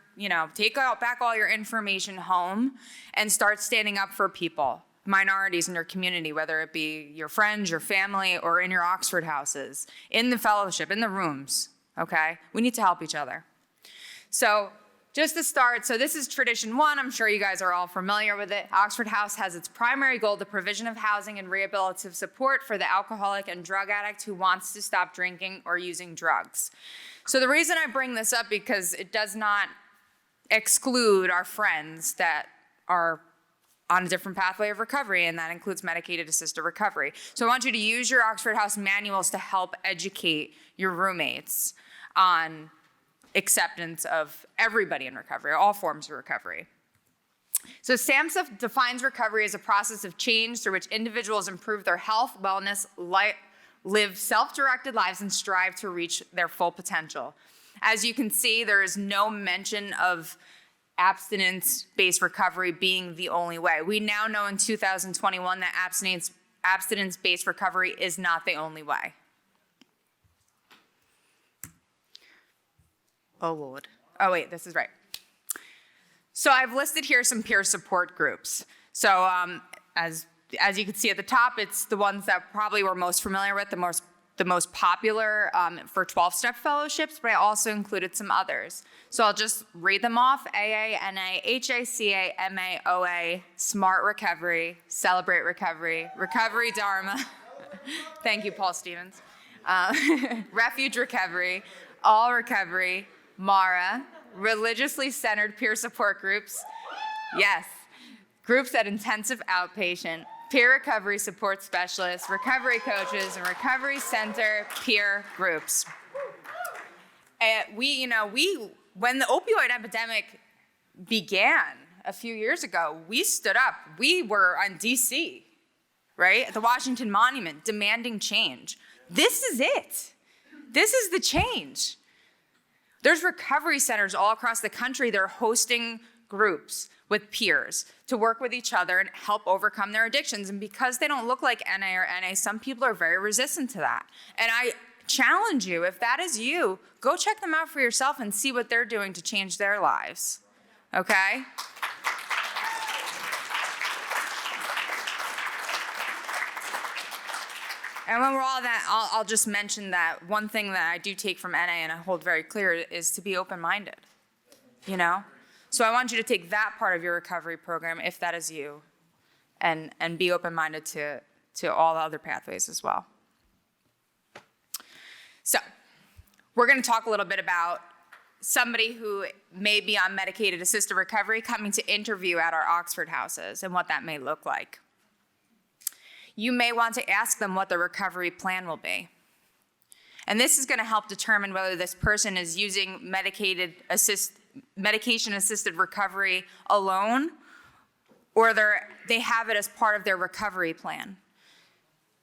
take back all your information home and start standing up for people, minorities in your community, whether it be your friends, your family, or in your Oxford houses, in the fellowship, in the rooms, okay? We need to help each other. So just to start, so this is tradition 1. I'm sure you guys are all familiar with it. Oxford House has its primary goal, the provision of housing and rehabilitative support for the alcoholic and drug addict who wants to stop drinking or using drugs. So the reason I bring this up because it does not exclude our friends that are on a different pathway of recovery, and that includes medicated assisted recovery. So I want you to use your Oxford House manuals to help educate your roommates on acceptance of everybody in recovery, all forms of recovery. So SAMHSA defines recovery as a process of change through which individuals improve their health, wellness, live self-directed lives, and strive to reach their full potential. As you can see, there is no mention of abstinence-based recovery being the only way. We now know in 2021 that abstinence-based recovery is not the only way. Oh, Lord. Oh, wait, this is right. So I've listed here some peer support groups. So as you can see at the top, it's the ones that probably we're most familiar with, the most popular for 12-step fellowships, but I also included some others. So I'll just read them off: AA, NA, HACA, MA, OA, Smart Recovery, Celebrate Recovery, Recovery Dharma. Thank you, Paul Stevens. Refuge Recovery, All Recovery, MARA, Religiously Centered Peer Support Groups. Yes, groups at intensive outpatient, peer recovery support specialists, recovery coaches, and recovery center peer groups. And when the opioid epidemic began a few years ago, we stood up. We were on DC, right? At the Washington Monument, demanding change. This is it. This is the change. There's recovery centers all across the country that are hosting groups with peers to work with each other and help overcome their addictions. And because they don't look like NA or NA, some people are very resistant to that. And I challenge you, if that is you, go check them out for yourself and see what they're doing to change their lives, okay? And when we're all that, I'll just mention that one thing that I do take from NA and I hold very clear is to be open-minded, you know? So I want you to take that part of your recovery program, if that is you, and be open-minded to all the other pathways as well. So we're gonna talk a little bit about somebody who may be on medicated assisted recovery coming to interview at our Oxford houses and what that may look like. You may want to ask them what the recovery plan will be. And this is going to help determine whether this person is using medication-assisted recovery alone, or they have it as part of their recovery plan.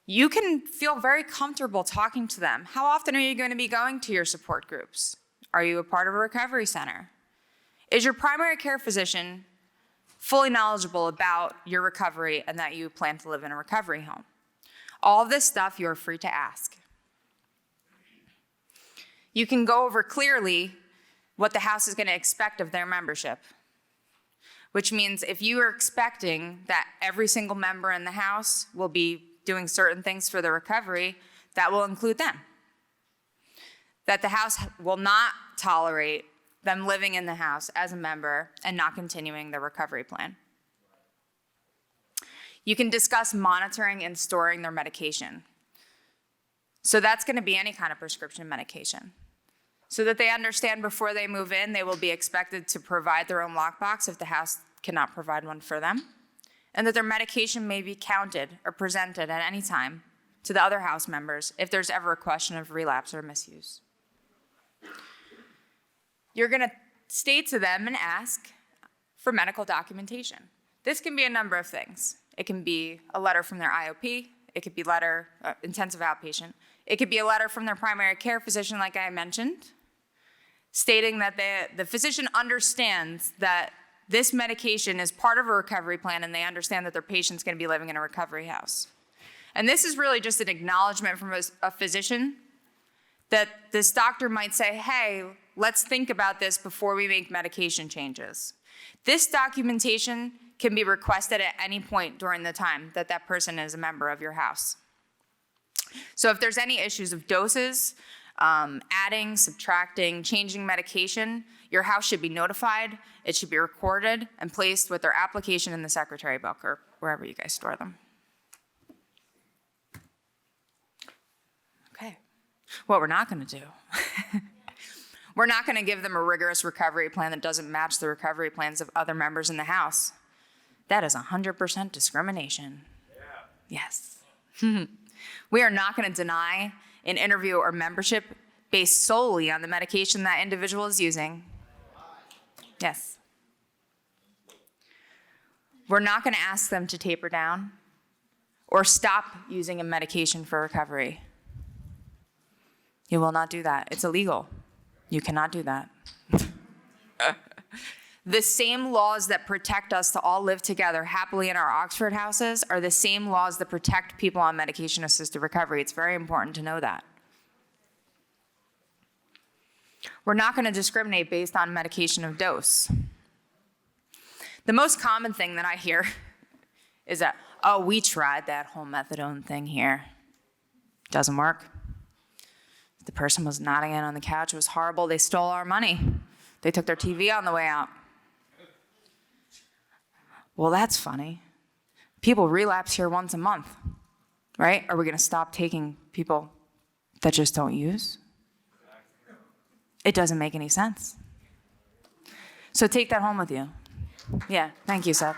You can feel very comfortable talking to them. How often are you going to be going to your support groups? Are you a part of a recovery center? Is your primary care physician fully knowledgeable about your recovery and that you plan to live in a recovery home? All of this stuff you're free to ask. You can go over clearly what the house is going to expect of their membership, which means if you are expecting that every single member in the house will be doing certain things for the recovery, that will include them. That the house will not tolerate them living in the house as a member and not continuing the recovery plan. You can discuss monitoring and storing their medication. So that's going to be any kind of prescription medication. So that they understand before they move in, they will be expected to provide their own lockbox if the house cannot provide one for them. And that their medication may be counted or presented at any time to the other house members if there's ever a question of relapse or misuse. You're going to state to them and ask for medical documentation. This can be a number of things. It can be a letter from their IOP. It could be intensive outpatient. It could be a letter from their primary care physician, like I mentioned, stating that the physician understands that this medication is part of a recovery plan and they understand that their patient's going to be living in a recovery house. And this is really just an acknowledgement from a physician that this doctor might say, hey, let's think about this before we make medication changes. This documentation can be requested at any point during the time that that person is a member of your house. So if there's any issues of doses, adding, subtracting, changing medication, your house should be notified, it should be recorded and placed with their application in the secretary book or wherever you guys store them. Okay, what we're not gonna do. We're not gonna give them a rigorous recovery plan that doesn't match the recovery plans of other members in the house. That is 100% discrimination. Yeah. Yes. We are not gonna deny an interview or membership based solely on the medication that individual is using. Yes. We're not gonna ask them to taper down or stop using a medication for recovery. You will not do that. It's illegal. You cannot do that. The same laws that protect us to all live together happily in our Oxford houses are the same laws that protect people on medication-assisted recovery. It's very important to know that. We're not going to discriminate based on medication of dose. The most common thing that I hear is that, oh, we tried that whole methadone thing here. Doesn't work. The person was nodding in on the couch. It was horrible. They stole our money. They took their TV on the way out. Well, that's funny. People relapse here once a month, right? Are we going to stop taking people that just don't use? It doesn't make any sense. So take that home with you. Yeah, thank you, Seth.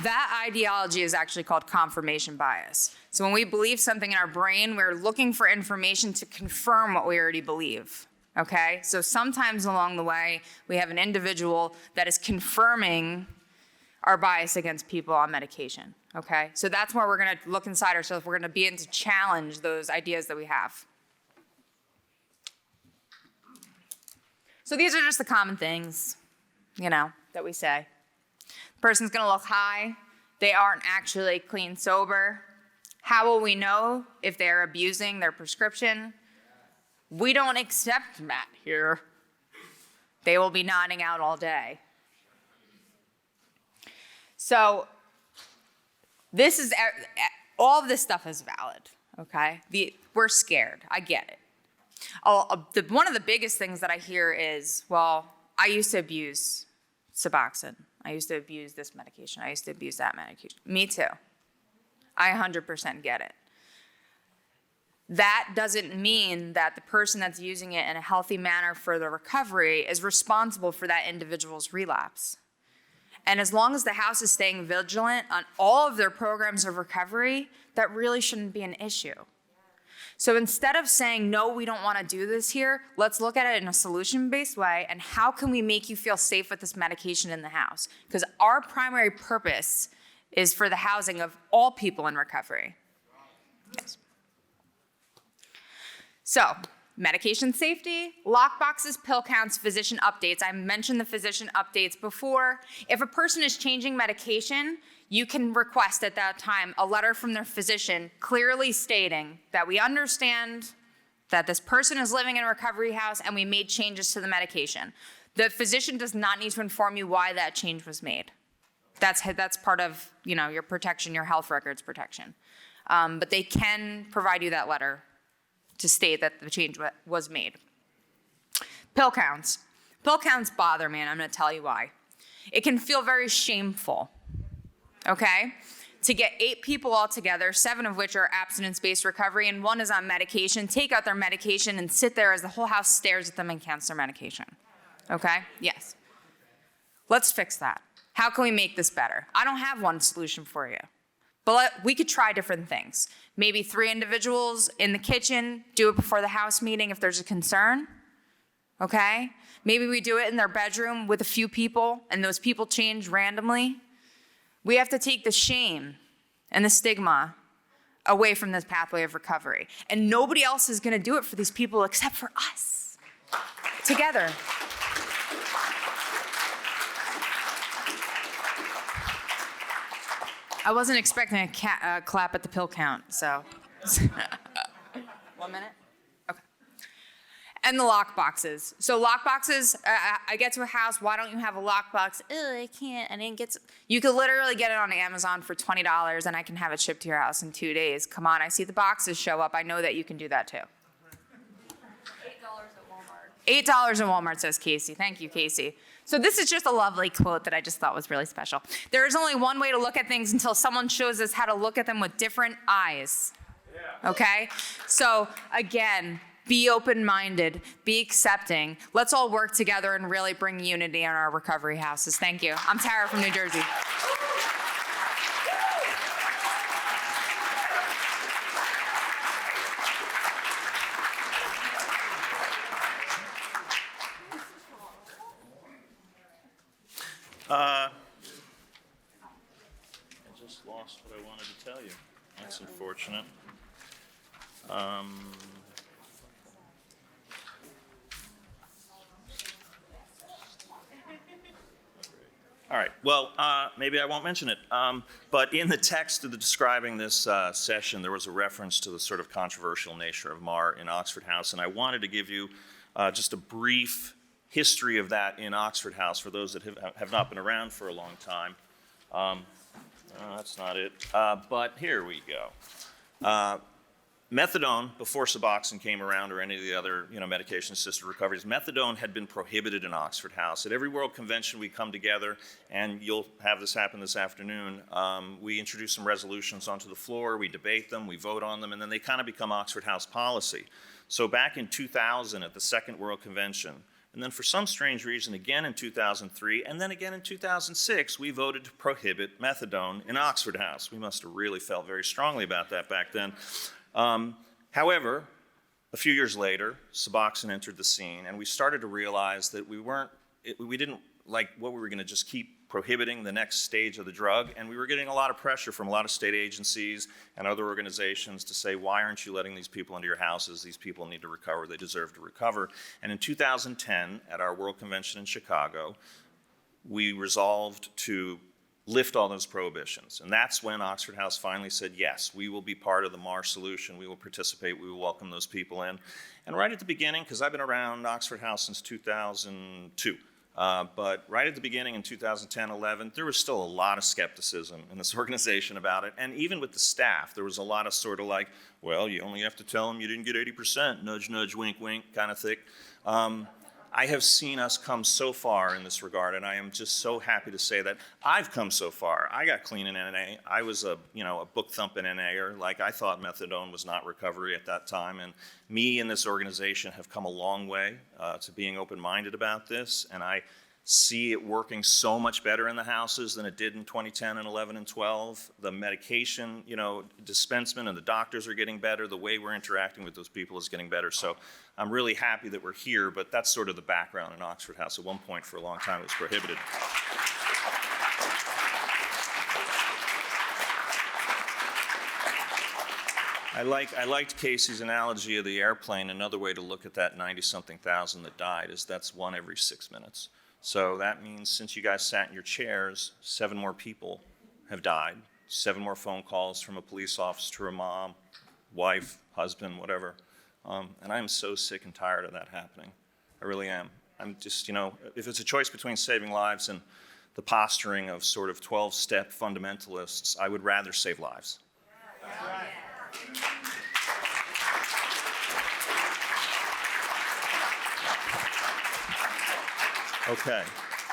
That ideology is actually called confirmation bias. So when we believe something in our brain, we're looking for information to confirm what we already believe, okay? So sometimes along the way, we have an individual that is confirming our bias against people on medication, okay? So that's where we're gonna look inside ourselves. We're gonna begin to challenge those ideas that we have. So these are just the common things, that we say. Person's gonna look high. They aren't actually clean sober. How will we know if they're abusing their prescription? We don't accept that here. They will be nodding out all day. So this is, all of this stuff is valid, okay? We're scared, I get it. One of the biggest things that I hear is, well, I used to abuse Suboxone. I used to abuse this medication. I used to abuse that medication. Me too. I 100% get it. That doesn't mean that the person that's using it in a healthy manner for the recovery is responsible for that individual's relapse. And as long as the house is staying vigilant on all of their programs of recovery, that really shouldn't be an issue. So instead of saying, no, we don't want to do this here, let's look at it in a solution-based way, and how can we make you feel safe with this medication in the house? Because our primary purpose is for the housing of all people in recovery. Yes. So, medication safety, lockboxes, pill counts, physician updates. I mentioned the physician updates before. If a person is changing medication, you can request at that time a letter from their physician clearly stating that we understand that this person is living in a recovery house and we made changes to the medication. The physician does not need to inform you why that change was made. That's part of, your protection, your health records protection. But they can provide you that letter to state that the change was made. Pill counts. Pill counts bother me, and I'm going to tell you why. It can feel very shameful, okay? To get 8 people all together, 7 of which are abstinence-based recovery, and 1 is on medication, take out their medication and sit there as the whole house stares at them and counts their medication, okay? Yes. Let's fix that. How can we make this better? I don't have one solution for you. But we could try different things. Maybe 3 individuals in the kitchen, do it before the house meeting if there's a concern, okay? Maybe we do it in their bedroom with a few people and those people change randomly. We have to take the shame and the stigma away from this pathway of recovery. And nobody else is gonna do it for these people except for us, together. I wasn't expecting a clap at the pill count, so. 1 minute? Okay. And the lock boxes. So lock boxes, I get to a house, why don't you have a lock box? I can't, I didn't get, you could literally get it on Amazon for $20 and I can have it shipped to your house in 2 days. Come on, I see the boxes show up. I know that you can do that too. $8 at Walmart. $8 at Walmart, says Casey. Thank you, Casey. So this is just a lovely quote that I just thought was really special. There is only one way to look at things until someone shows us how to look at them with different eyes. Okay? So again, be open-minded, be accepting. Let's all work together and really bring unity in our recovery houses. Thank you. I'm Tara from New Jersey. I just lost what I wanted to tell you. That's unfortunate. All right, well, maybe I won't mention it, but in the text of describing this session, there was a reference to the sort of controversial nature of MAR in Oxford House, and I wanted to give you just a brief history of that in Oxford House for those that have not been around for a long time. That's not it, but here we go. Methadone, before Suboxone came around or any of the other medication-assisted recoveries, methadone had been prohibited in Oxford House. At every World Convention we come together, and you'll have this happen this afternoon, we introduce some resolutions onto the floor, we debate them, we vote on them, and then they kind of become Oxford House policy. So back in 2000 at the Second World Convention, and then for some strange reason again in 2003, and then again in 2006, we voted to prohibit methadone in Oxford House. We must have really felt very strongly about that back then. However, a few years later, Suboxone entered the scene, and we started to realize that we didn't like what we were going to just keep prohibiting the next stage of the drug, and we were getting a lot of pressure from a lot of state agencies and other organizations to say, why aren't you letting these people into your houses? These people need to recover. They deserve to recover. And in 2010, at our World Convention in Chicago, we resolved to lift all those prohibitions. And that's when Oxford House finally said, yes, we will be part of the MAR solution. We will participate. We will welcome those people in. And right at the beginning, because I've been around Oxford House since 2002, But right at the beginning in 2010, 11, there was still a lot of skepticism in this organization about it. And even with the staff, there was a lot of sort of like, well, you only have to tell them you didn't get 80%, nudge, nudge, wink, wink, kind of thing. I have seen us come so far in this regard, and I am just so happy to say that I've come so far. I got clean in NA. I was a book thumping NAer. Like, I thought methadone was not recovery at that time, and me and this organization have come a long way to being open-minded about this, and I see it working so much better in the houses than it did in 2010 and 11 and 12. The medication, dispensement and the doctors are getting better. The way we're interacting with those people is getting better. So I'm really happy that we're here, but that's sort of the background in Oxford House. At one point, for a long time, it was prohibited. I liked Casey's analogy of the airplane. Another way to look at that 90-something thousand that died is that's one every 6 minutes. So that means since you guys sat in your chairs, 7 more people have died, 7 more phone calls from a police officer, a mom, wife, husband, whatever. And I'm so sick and tired of that happening. I really am. I'm just, if it's a choice between saving lives and the posturing of sort of 12-step fundamentalists, I would rather save lives. Okay,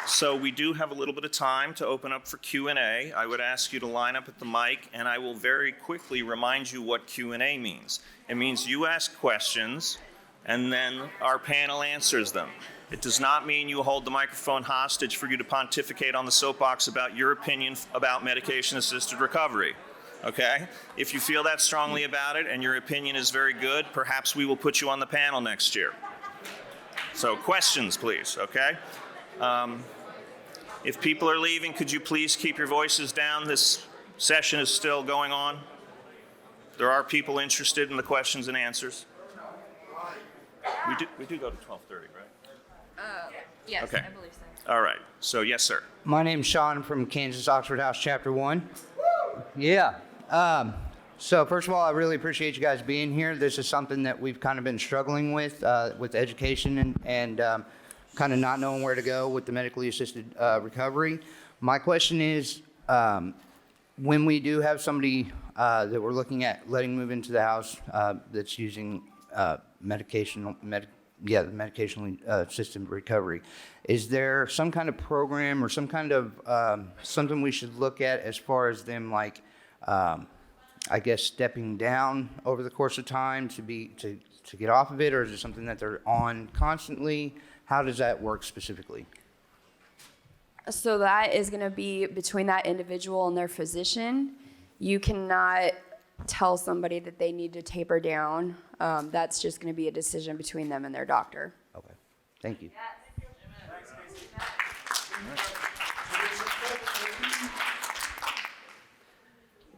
so we do have a little bit of time to open up for Q&A. I would ask you to line up at the mic, and I will very quickly remind you what Q&A means. It means you ask questions, and then our panel answers them. It does not mean you hold the microphone hostage for you to pontificate on the soapbox about your opinion about medication-assisted recovery. Okay? If you feel that strongly about it and your opinion is very good, perhaps we will put you on the panel next year. So questions, please, okay? If people are leaving, could you please keep your voices down? This session is still going on. There are people interested in the questions and answers. We do go to 12:30, right? Yes, Okay. I believe so. All right. So, yes, sir. My name's Sean from Kansas Oxford House Chapter 1. Yeah. So first of all, I really appreciate you guys being here. This is something that we've kind of been struggling with education and kind of not knowing where to go with the medically assisted recovery. My question is, when we do have somebody that we're looking at letting move into the house that's using medication assisted recovery, is there some kind of program or some kind of something we should look at as far as them like, I guess, stepping down over the course of time to get off of it, or is it something that they're on constantly? How does that work specifically? So that is going to be between that individual and their physician. You cannot tell somebody that they need to taper down. That's just going to be a decision between them and their doctor. Okay, thank you.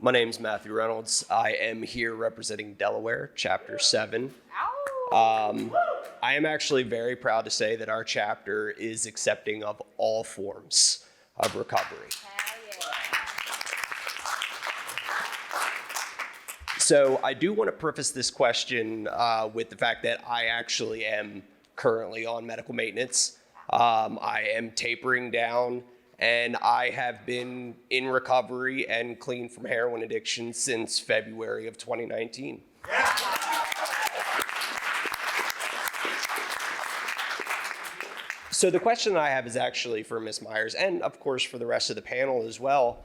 My name's Matthew Reynolds. I am here representing Delaware, Chapter 7. I am actually very proud to say that our chapter is accepting of all forms of recovery. So I do want to preface this question with the fact that I actually am currently on medical maintenance. I am tapering down, and I have been in recovery and clean from heroin addiction since February of 2019. So the question I have is actually for Ms. Myers, and of course for the rest of the panel as well.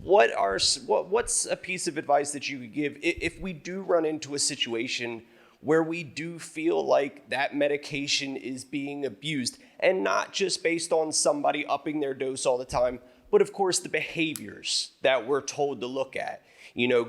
What's a piece of advice that you could give if we do run into a situation where we do feel like that medication is being abused, and not just based on somebody upping their dose all the time, but of course the behaviors that we're told to look at,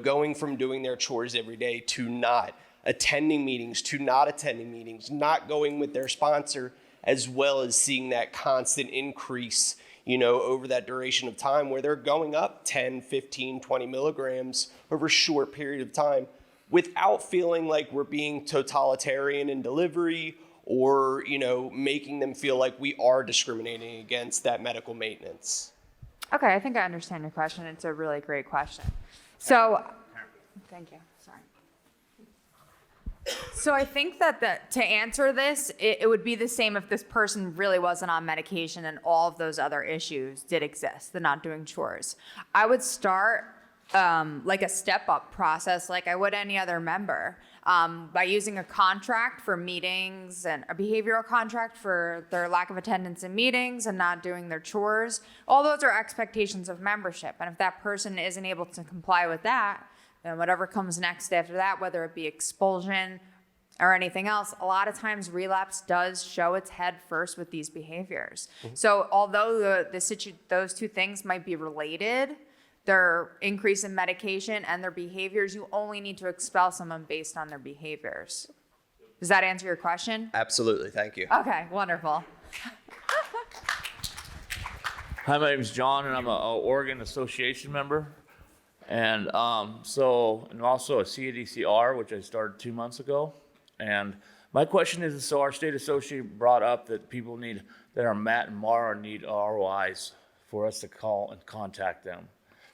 going from doing their chores every day to not attending meetings, to not attending meetings, not going with their sponsor, as well as seeing that constant increase, over that duration of time where they're going up 10, 15, 20 milligrams over a short period of time without feeling like we're being totalitarian in delivery or, making them feel like we are discriminating against that medical maintenance. Okay, I think I understand your question. It's a really great question. So, thank you. Sorry. So I think that to answer this, it would be the same if this person really wasn't on medication and all of those other issues did exist, the not doing chores. I would start like a step-up process like I would any other member by using a contract for meetings and a behavioral contract for their lack of attendance in meetings and not doing their chores. All those are expectations of membership. And if that person isn't able to comply with that, then whatever comes next after that, whether it be expulsion or anything else, a lot of times relapse does show its head first with these behaviors. So although those two things might be related, their increase in medication and their behaviors, you only need to expel someone based on their behaviors. Does that answer your question? Absolutely. Thank you. Okay, wonderful. Hi, my name is John, and I'm a Oregon Association member. And and also a CADCR, which I started 2 months ago. And my question is, so our state associate brought up that people that are MAT and MAR need ROIs for us to call and contact them.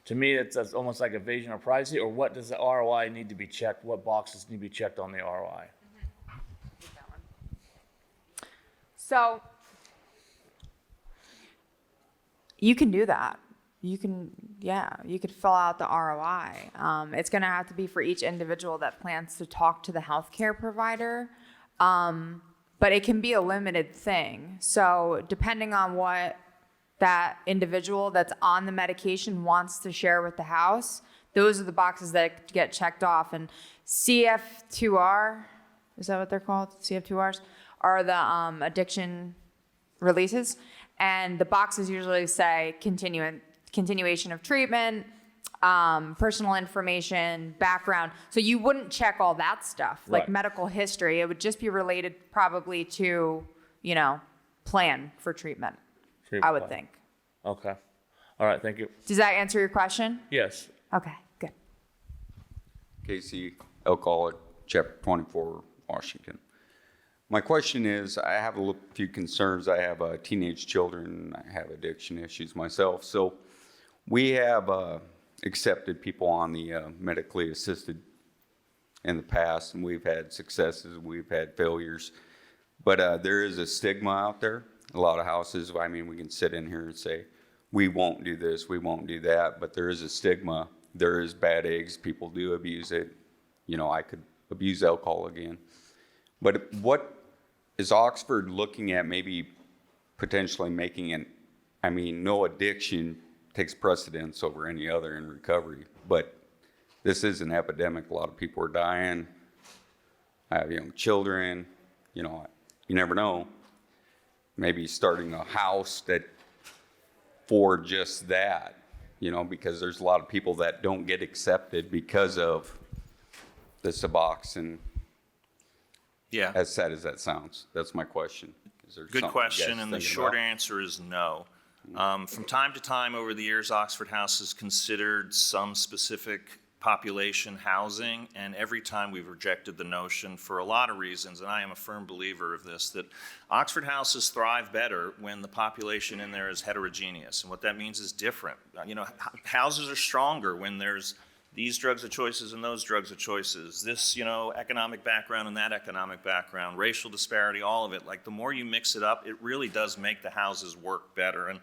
To me, that's almost like evasion of privacy, or what does the ROI need to be checked? What boxes need to be checked on the ROI? So you can do that. You could fill out the ROI. It's going to have to be for each individual that plans to talk to the healthcare provider. But it can be a limited thing. So depending on what that individual that's on the medication wants to share with the house, those are the boxes that get checked off. And CF2R, is that what they're called? CF2Rs are the addiction releases. And the boxes usually say continuation of treatment, personal information, background. So you wouldn't check all that stuff, like Right. medical history. It would just be related probably to, plan for treatment, I would think. Okay. All right, thank you. Does that answer your question? Yes. Okay, good. Casey, Alcoholic, Chapter 24, Washington. My question is, I have a few concerns. I have teenage children. I have addiction issues myself. So we have accepted people on the medically assisted in the past, and we've had successes, we've had failures. But there is a stigma out there. A lot of houses, I mean, we can sit in here and say, we won't do this, we won't do that, but there is a stigma. There is bad eggs. People do abuse it. I could abuse alcohol again. But what is Oxford looking at maybe potentially making no addiction takes precedence over any other in recovery, but this is an epidemic. A lot of people are dying. I have young children. You never know. Maybe starting a house for just that, because there's a lot of people that don't get accepted because of the Suboxone. Yeah. As sad as that sounds, that's my question. Is there Good something you question, guys and the thinking short about? answer is no. From time to time over the years, Oxford House has considered some specific population housing, and every time we've rejected the notion for a lot of reasons, and I am a firm believer of this, that Oxford houses thrive better when the population in there is heterogeneous, and what that means is different. Houses are stronger when there's these drugs of choices and those drugs of choices, this, economic background and that economic background, racial disparity, all of it. Like, the more you mix it up, it really does make the houses work better. And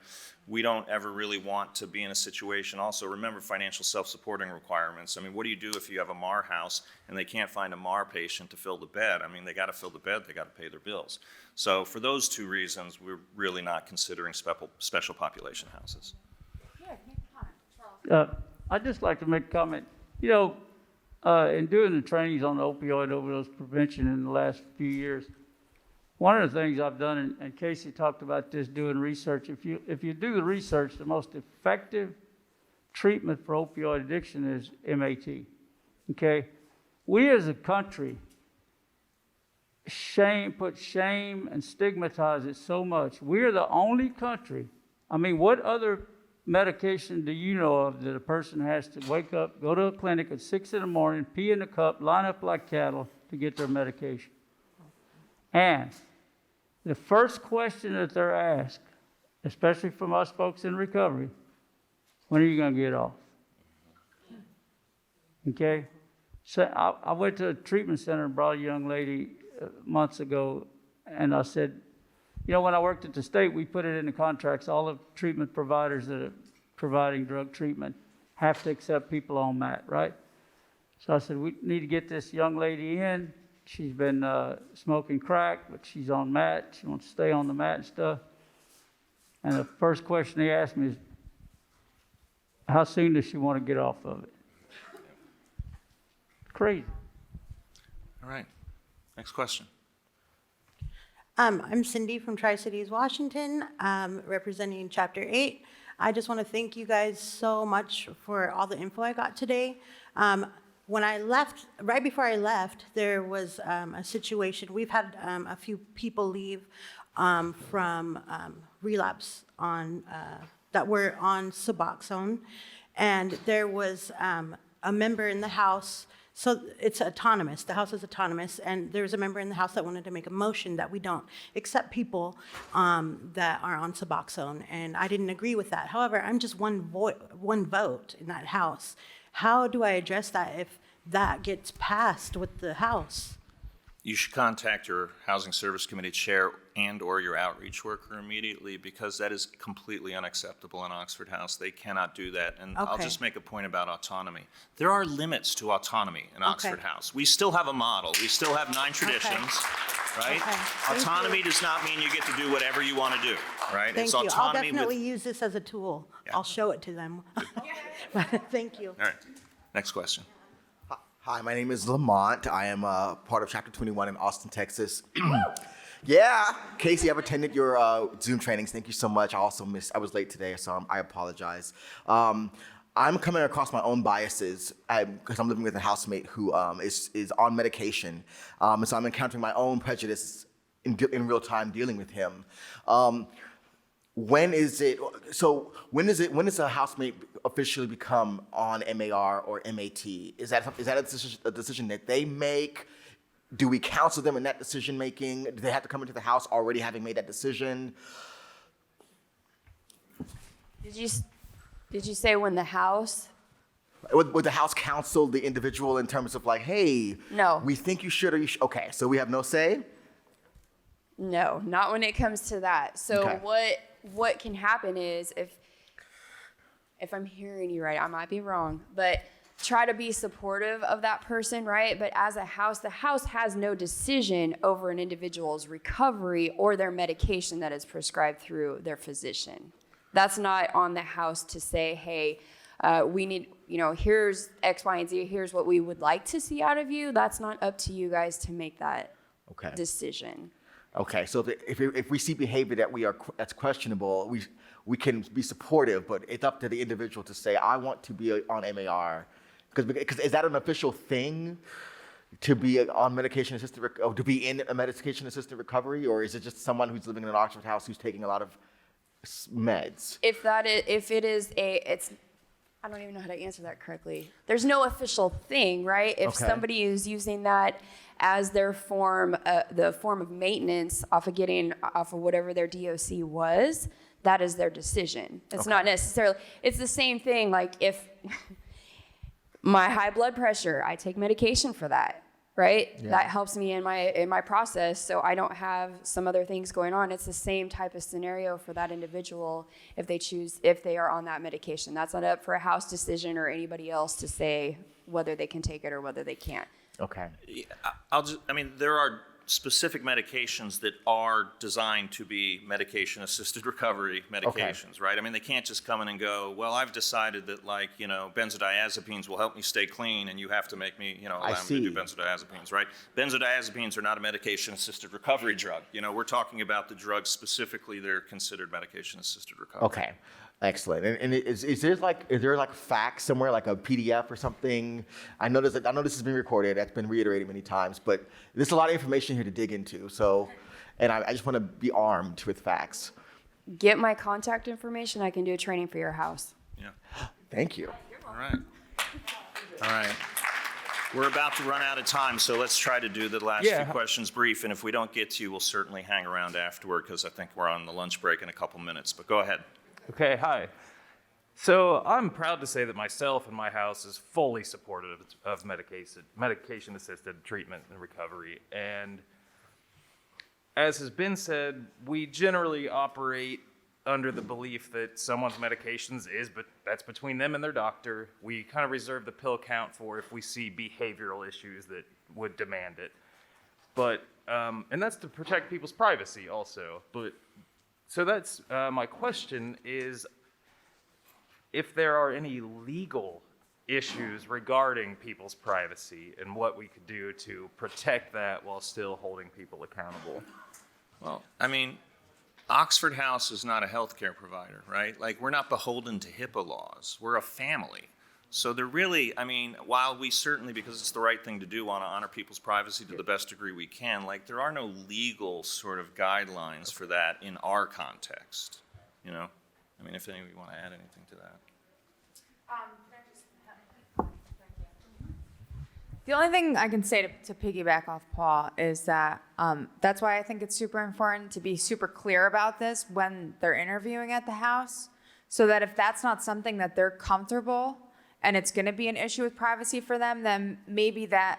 we don't ever really want to be in a situation. Also, remember financial self-supporting requirements. I mean, what do you do if you have a MAR house and they can't find a MAR patient to fill the bed? I mean, they got to fill the bed, they got to pay their bills. So for those two reasons, we're really not considering special population houses. I'd just like to make a comment. In doing the trainings on opioid overdose prevention in the last few years, one of the things I've done, and Casey talked about this, doing research. If you do the research, the most effective treatment for opioid addiction is MAT. Okay, we as a country put shame and stigmatize it so much. We're the only country. I mean, what other medication do you know of that a person has to wake up, go to a clinic at 6 a.m, pee in a cup, line up like cattle to get their medication? And the first question that they're asked, especially from us folks in recovery, when are you going to get off? Okay? So I went to a treatment center and brought a young lady months ago, and I said, you know, when I worked at the state, we put it in the contracts, all the treatment providers that are providing drug treatment have to accept people on MAT, right? So I said, we need to get this young lady in. She's been smoking crack, but she's on MAT. She wants to stay on the MAT and stuff. And the first question they asked me is, how soon does she want to get off of it? Crazy. All right. Next question. I'm Cindy from Tri-Cities, Washington, representing Chapter 8. I just want to thank you guys so much for all the info I got today. When I left, right before I left, there was a situation. We've had a few people leave from relapse on that were on Suboxone, and there was a member in the house. So it's autonomous. The house is autonomous, and there was a member in the house that wanted to make a motion that we don't accept people that are on Suboxone, and I didn't agree with that. However, I'm just one vote in that house. How do I address that if that gets passed with the house? You should contact your Housing Service Committee chair and or your outreach worker immediately, because that is completely unacceptable in Oxford House. They cannot do that. And I'll Okay. just make a point about autonomy. There are limits to autonomy in Oxford House. We still have a model. We still have 9 traditions, right? Okay. Thank Autonomy you. does not mean you get to do whatever you want to do, right? Thank It's you. I'll autonomy definitely with... use this as a tool. Yeah. I'll show it to them. Thank you. All right. Next question. Hi, my name is Lamont. I am part of Chapter 21 in Austin, Texas. Yeah, Casey, I've attended your Zoom trainings. Thank you so much. I also I was late today, so I apologize. I'm coming across my own biases because I'm living with a housemate who is on medication. And so I'm encountering my own prejudice in real time dealing with him. When does a housemate officially become on MAR or MAT? Is that a decision that they make? Do we counsel them in that decision making? Do they have to come into the house already having made that decision? Did you say when the house? Would the house counsel the individual in terms of like, hey, No. we think you should or you should? Okay, so we have no say? No, not when it comes to that. So Okay. what can happen is if I'm hearing you right, I might be wrong, but try to be supportive of that person, right? But as a house, the house has no decision over an individual's recovery or their medication that is prescribed through their physician. That's not on the house to say, hey, we need, here's X, Y, and Z, here's what we would like to see out of you. That's not up to you guys to make that decision. Okay, so if we see behavior that's questionable, we can be supportive, but it's up to the individual to say, I want to be on MAR. Because is that an official thing to be on medication-assisted or to be in a medication-assisted recovery, or is it just someone who's living in an Oxford house who's taking a lot of meds? I don't even know how to answer that correctly. There's no official thing, right? If somebody is using that as their form, the form of maintenance off of whatever their DOC was, that is their decision. It's not necessarily, it's the same thing. Like if my high blood pressure, I take medication for that, right? Yeah. That helps me in my process, so I don't have some other things going on. It's the same type of scenario for that individual if they are on that medication. That's not up for a house decision or anybody else to say whether they can take it or whether they can't. Okay. There are specific medications that are designed to be medication-assisted recovery medications, right? I mean, they can't just come in and go, well, I've decided that, benzodiazepines will help me stay clean, and you have to make me, allow me to do benzodiazepines, right? Benzodiazepines are not a medication-assisted recovery drug. We're talking about the drugs specifically that are considered medication-assisted recovery. Okay. Excellent. And is there like facts somewhere, like a PDF or something? I know this has been recorded. That's been reiterated many times, but there's a lot of information here to dig into. So, and I just want to be armed with facts. Get my contact information. I can do a training for your house. Yeah. Thank you. All right. We're about to run out of time, so let's try to do the last few questions brief. And if we don't get to you, we'll certainly hang around afterward because I think we're on the lunch break in a couple minutes. But go ahead. Okay, hi. So I'm proud to say that myself and my house is fully supportive of medication-assisted treatment and recovery. And as has been said, we generally operate under the belief that someone's medications that's between them and their doctor. We kind of reserve the pill count for if we see behavioral issues that would demand it. But, and that's to protect people's privacy also. But, so that's, my question is, if there are any legal issues regarding people's privacy and what we could do to protect that while still holding people accountable. Well, I mean, Oxford House is not a healthcare provider, right? Like, we're not beholden to HIPAA laws. We're a family. So they're really, I mean, while we certainly, because it's the right thing to do, want to honor people's privacy to the best degree we can, like, there are no legal sort of guidelines for that in our context, you know? I mean, if any of you want to add anything to that. The only thing I can say to piggyback off Paul is that that's why I think it's super important to be super clear about this when they're interviewing at the house, so that if that's not something that they're comfortable and it's going to be an issue with privacy for them, then maybe that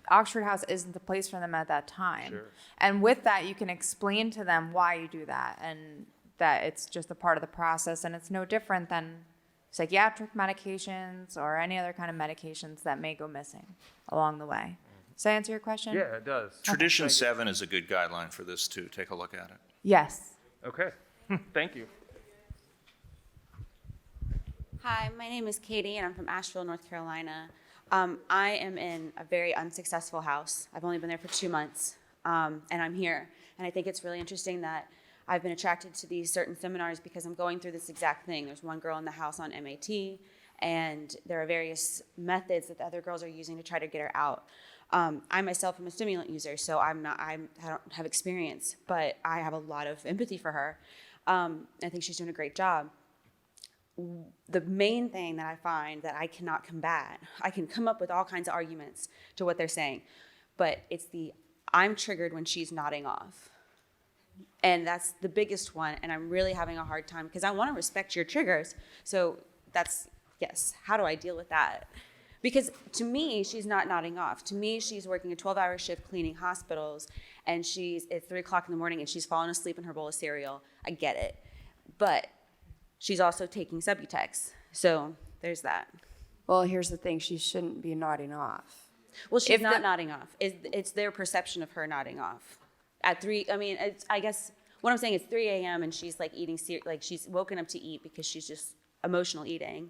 Oxford House isn't the place for them at that time. Sure. And with that, you can explain to them why you do that and that it's just a part of the process, and it's no different than psychiatric medications or any other kind of medications that may go missing along the way. Does that answer your question? Yeah, it does. Tradition 7 is a good guideline for this too. Take a look at it. Yes. Okay, thank you. Hi, my name is Katie, and I'm from Asheville, North Carolina. I am in a very unsuccessful house. I've only been there for 2 months, and I'm here. And I think it's really interesting that I've been attracted to these certain seminars because I'm going through this exact thing. There's one girl in the house on MAT, and there are various methods that the other girls are using to try to get her out. I myself am a stimulant user, so I don't have experience, but I have a lot of empathy for her. I think she's doing a great job. The main thing that I find that I cannot combat, I can come up with all kinds of arguments to what they're saying, but it's I'm triggered when she's nodding off. And that's the biggest one, and I'm really having a hard time because I want to respect your triggers. So yes, how do I deal with that? Because to me, she's not nodding off. To me, she's working a 12-hour shift cleaning hospitals, and it's 3 o'clock in the morning, and she's falling asleep in her bowl of cereal. I get it. But she's also taking Subutex. So there's that. Well, here's the thing. She shouldn't be nodding off. Well, she's not nodding off. It's their perception of her nodding off. At 3, I mean, I guess what I'm saying is 3 a.m. and she's like eating, like she's woken up to eat because she's just emotional eating.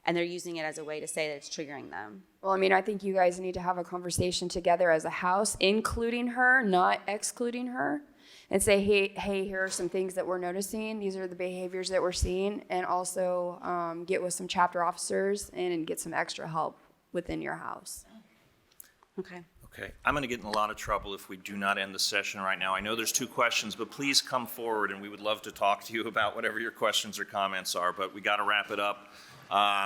And they're using it as a way to say that it's triggering them. Well, I mean, I think you guys need to have a conversation together as a house, including her, not excluding her, and say, hey, here are some things that we're noticing. These are the behaviors that we're seeing, and also get with some chapter officers and get some extra help within your house. Okay. Okay, I'm going to get in a lot of trouble if we do not end the session right now. I know there's 2 questions, but please come forward, and we would love to talk to you about whatever your questions or comments are, but we got to wrap it up.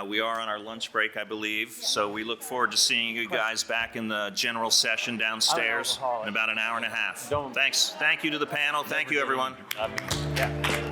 We are on our lunch break, I believe, so we look forward to seeing you guys back in the general session downstairs in about an hour and a half. Thanks. Thank you to the panel. Thank you, everyone. Yeah.